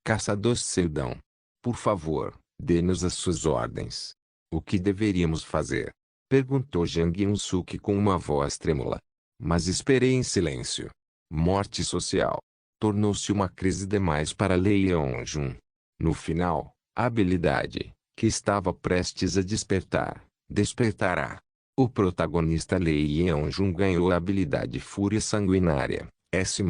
Caçador Seldão. Por favor, dê-nos as suas ordens. O que deveríamos fazer? Perguntou Jang Eun-suk com uma voz trêmula. Mas esperei em silêncio. Morte social. Tornou-se uma crise demais para Lee Yeon-jun. No final, a habilidade, que estava prestes a despertar, despertará. O protagonista Lee Yeon-jun ganhou a habilidade Fúria Sanguinária, S+.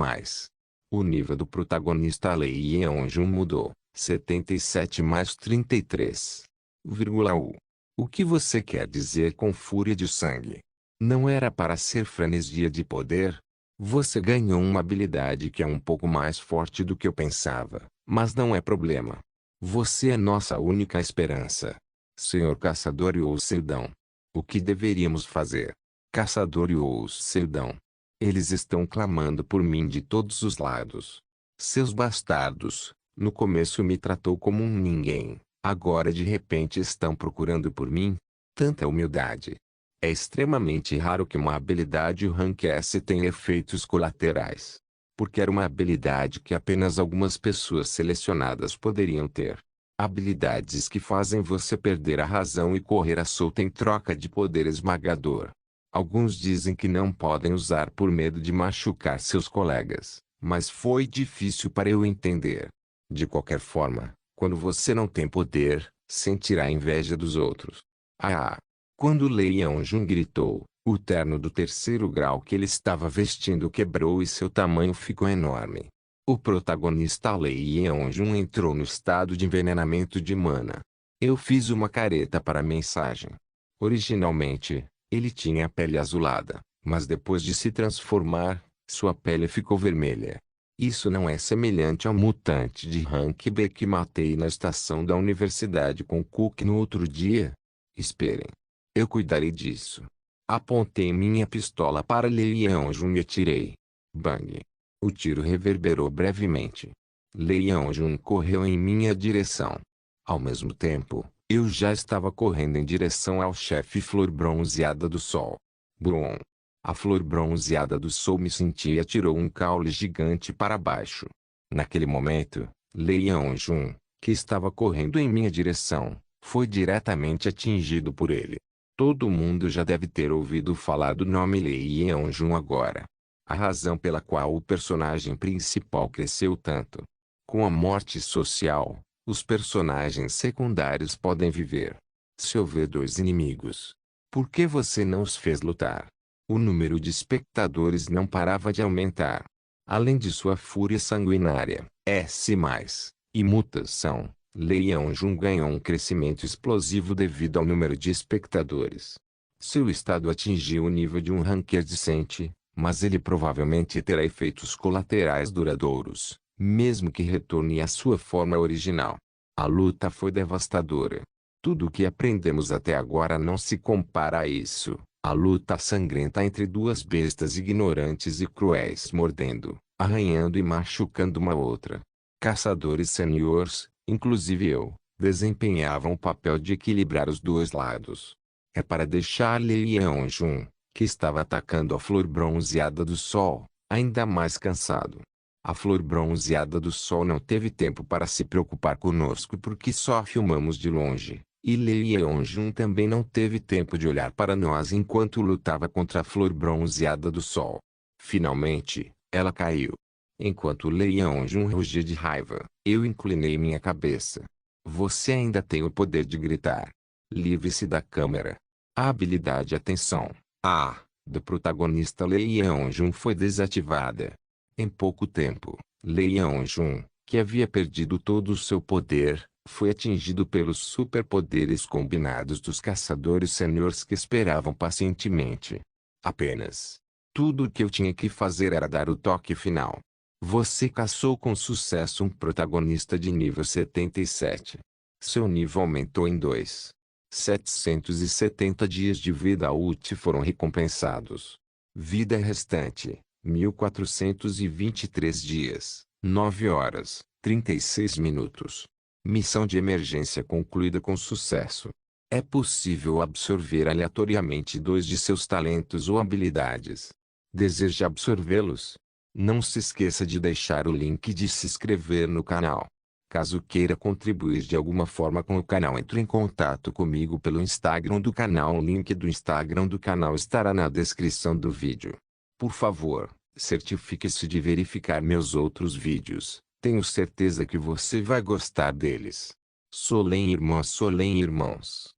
O nível do protagonista Lee Yeon-jun mudou, 77 mais 33. U. O que você quer dizer com fúria de sangue? Não era para ser frenesia de poder? Você ganhou uma habilidade que é um pouco mais forte do que eu pensava, mas não é problema. Você é nossa única esperança. Senhor Caçador Yousseldon. O que deveríamos fazer? Caçador Yousseldon. Eles estão clamando por mim de todos os lados. Seus bastardos, no começo me tratou como um ninguém, agora de repente estão procurando por mim? Tanta humildade. É extremamente raro que uma habilidade Rank S tenha efeitos colaterais. Porque era uma habilidade que apenas algumas pessoas selecionadas poderiam ter. Habilidades que fazem você perder a razão e correr à solta em troca de poder esmagador. Alguns dizem que não podem usar por medo de machucar seus colegas, mas foi difícil para eu entender. De qualquer forma, quando você não tem poder, sentirá a inveja dos outros. Ah! Quando Leão Jun gritou, o terno do terceiro grau que ele estava vestindo quebrou e seu tamanho ficou enorme. O protagonista Leão Jun entrou no estado de envenenamento de mana. Eu fiz uma careta para a mensagem. Originalmente, ele tinha a pele azulada, mas depois de se transformar, sua pele ficou vermelha. Isso não é semelhante ao mutante de Rank B que matei na estação da universidade com Cook no outro dia? Esperem. Eu cuidarei disso. Apontei minha pistola para Leão Jun e atirei. Bang! O tiro reverberou brevemente. Leão Jun correu em minha direção. Ao mesmo tempo, eu já estava correndo em direção ao chefe Flor Bronzeada do Sol. Brum! A Flor Bronzeada do Sol me sentiu e atirou um caule gigante para baixo. Naquele momento, Leão Jun, que estava correndo em minha direção, foi diretamente atingido por ele. Todo mundo já deve ter ouvido falar do nome Leão Jun agora. A razão pela qual o personagem principal cresceu tanto. Com a morte social, os personagens secundários podem viver. Se houver dois inimigos, por que você não os fez lutar? O número de espectadores não parava de aumentar. Além de sua fúria sanguinária, S+, e mutação, Leão Jun ganhou um crescimento explosivo devido ao número de espectadores. Seu estado atingiu o nível de um ranker decente, mas ele provavelmente terá efeitos colaterais duradouros, mesmo que retorne à sua forma original. A luta foi devastadora. Tudo o que aprendemos até agora não se compara a isso. A luta sangrenta entre duas bestas ignorantes e cruéis mordendo, arranhando e machucando uma outra. Caçadores seniors, inclusive eu, desempenhavam o papel de equilibrar os dois lados. É para deixar Leão Jun, que estava atacando a Flor Bronzeada do Sol, ainda mais cansado. A Flor Bronzeada do Sol não teve tempo para se preocupar conosco porque só filmamos de longe, e Leão Jun também não teve tempo de olhar para nós enquanto lutava contra a Flor Bronzeada do Sol. Finalmente, ela caiu. Enquanto Leão Jun rugia de raiva, eu inclinei minha cabeça. Você ainda tem o poder de gritar. Livre-se da câmera. A habilidade Atenção, do protagonista Leão Jun foi desativada. Em pouco tempo, Leão Jun, que havia perdido todo o seu poder, foi atingido pelos superpoderes combinados dos caçadores seniors que esperavam pacientemente. Apenas. Tudo o que eu tinha que fazer era dar o toque final. Você caçou com sucesso um protagonista de nível 77. Seu nível aumentou em 770 dias de vida útil foram recompensados. Vida restante, 1423 dias, 9 horas, 36 minutos. Missão de emergência concluída com sucesso. É possível absorver aleatoriamente 2 de seus talentos ou habilidades. Deseja absorvê-los? Não se esqueça de deixar o link de se inscrever no canal. Caso queira contribuir de alguma forma com o canal, entre em contato comigo pelo Instagram do canal. O link do Instagram do canal estará na descrição do vídeo. Por favor, certifique-se de verificar meus outros vídeos. Tenho certeza que você vai gostar deles. Solem irmãos.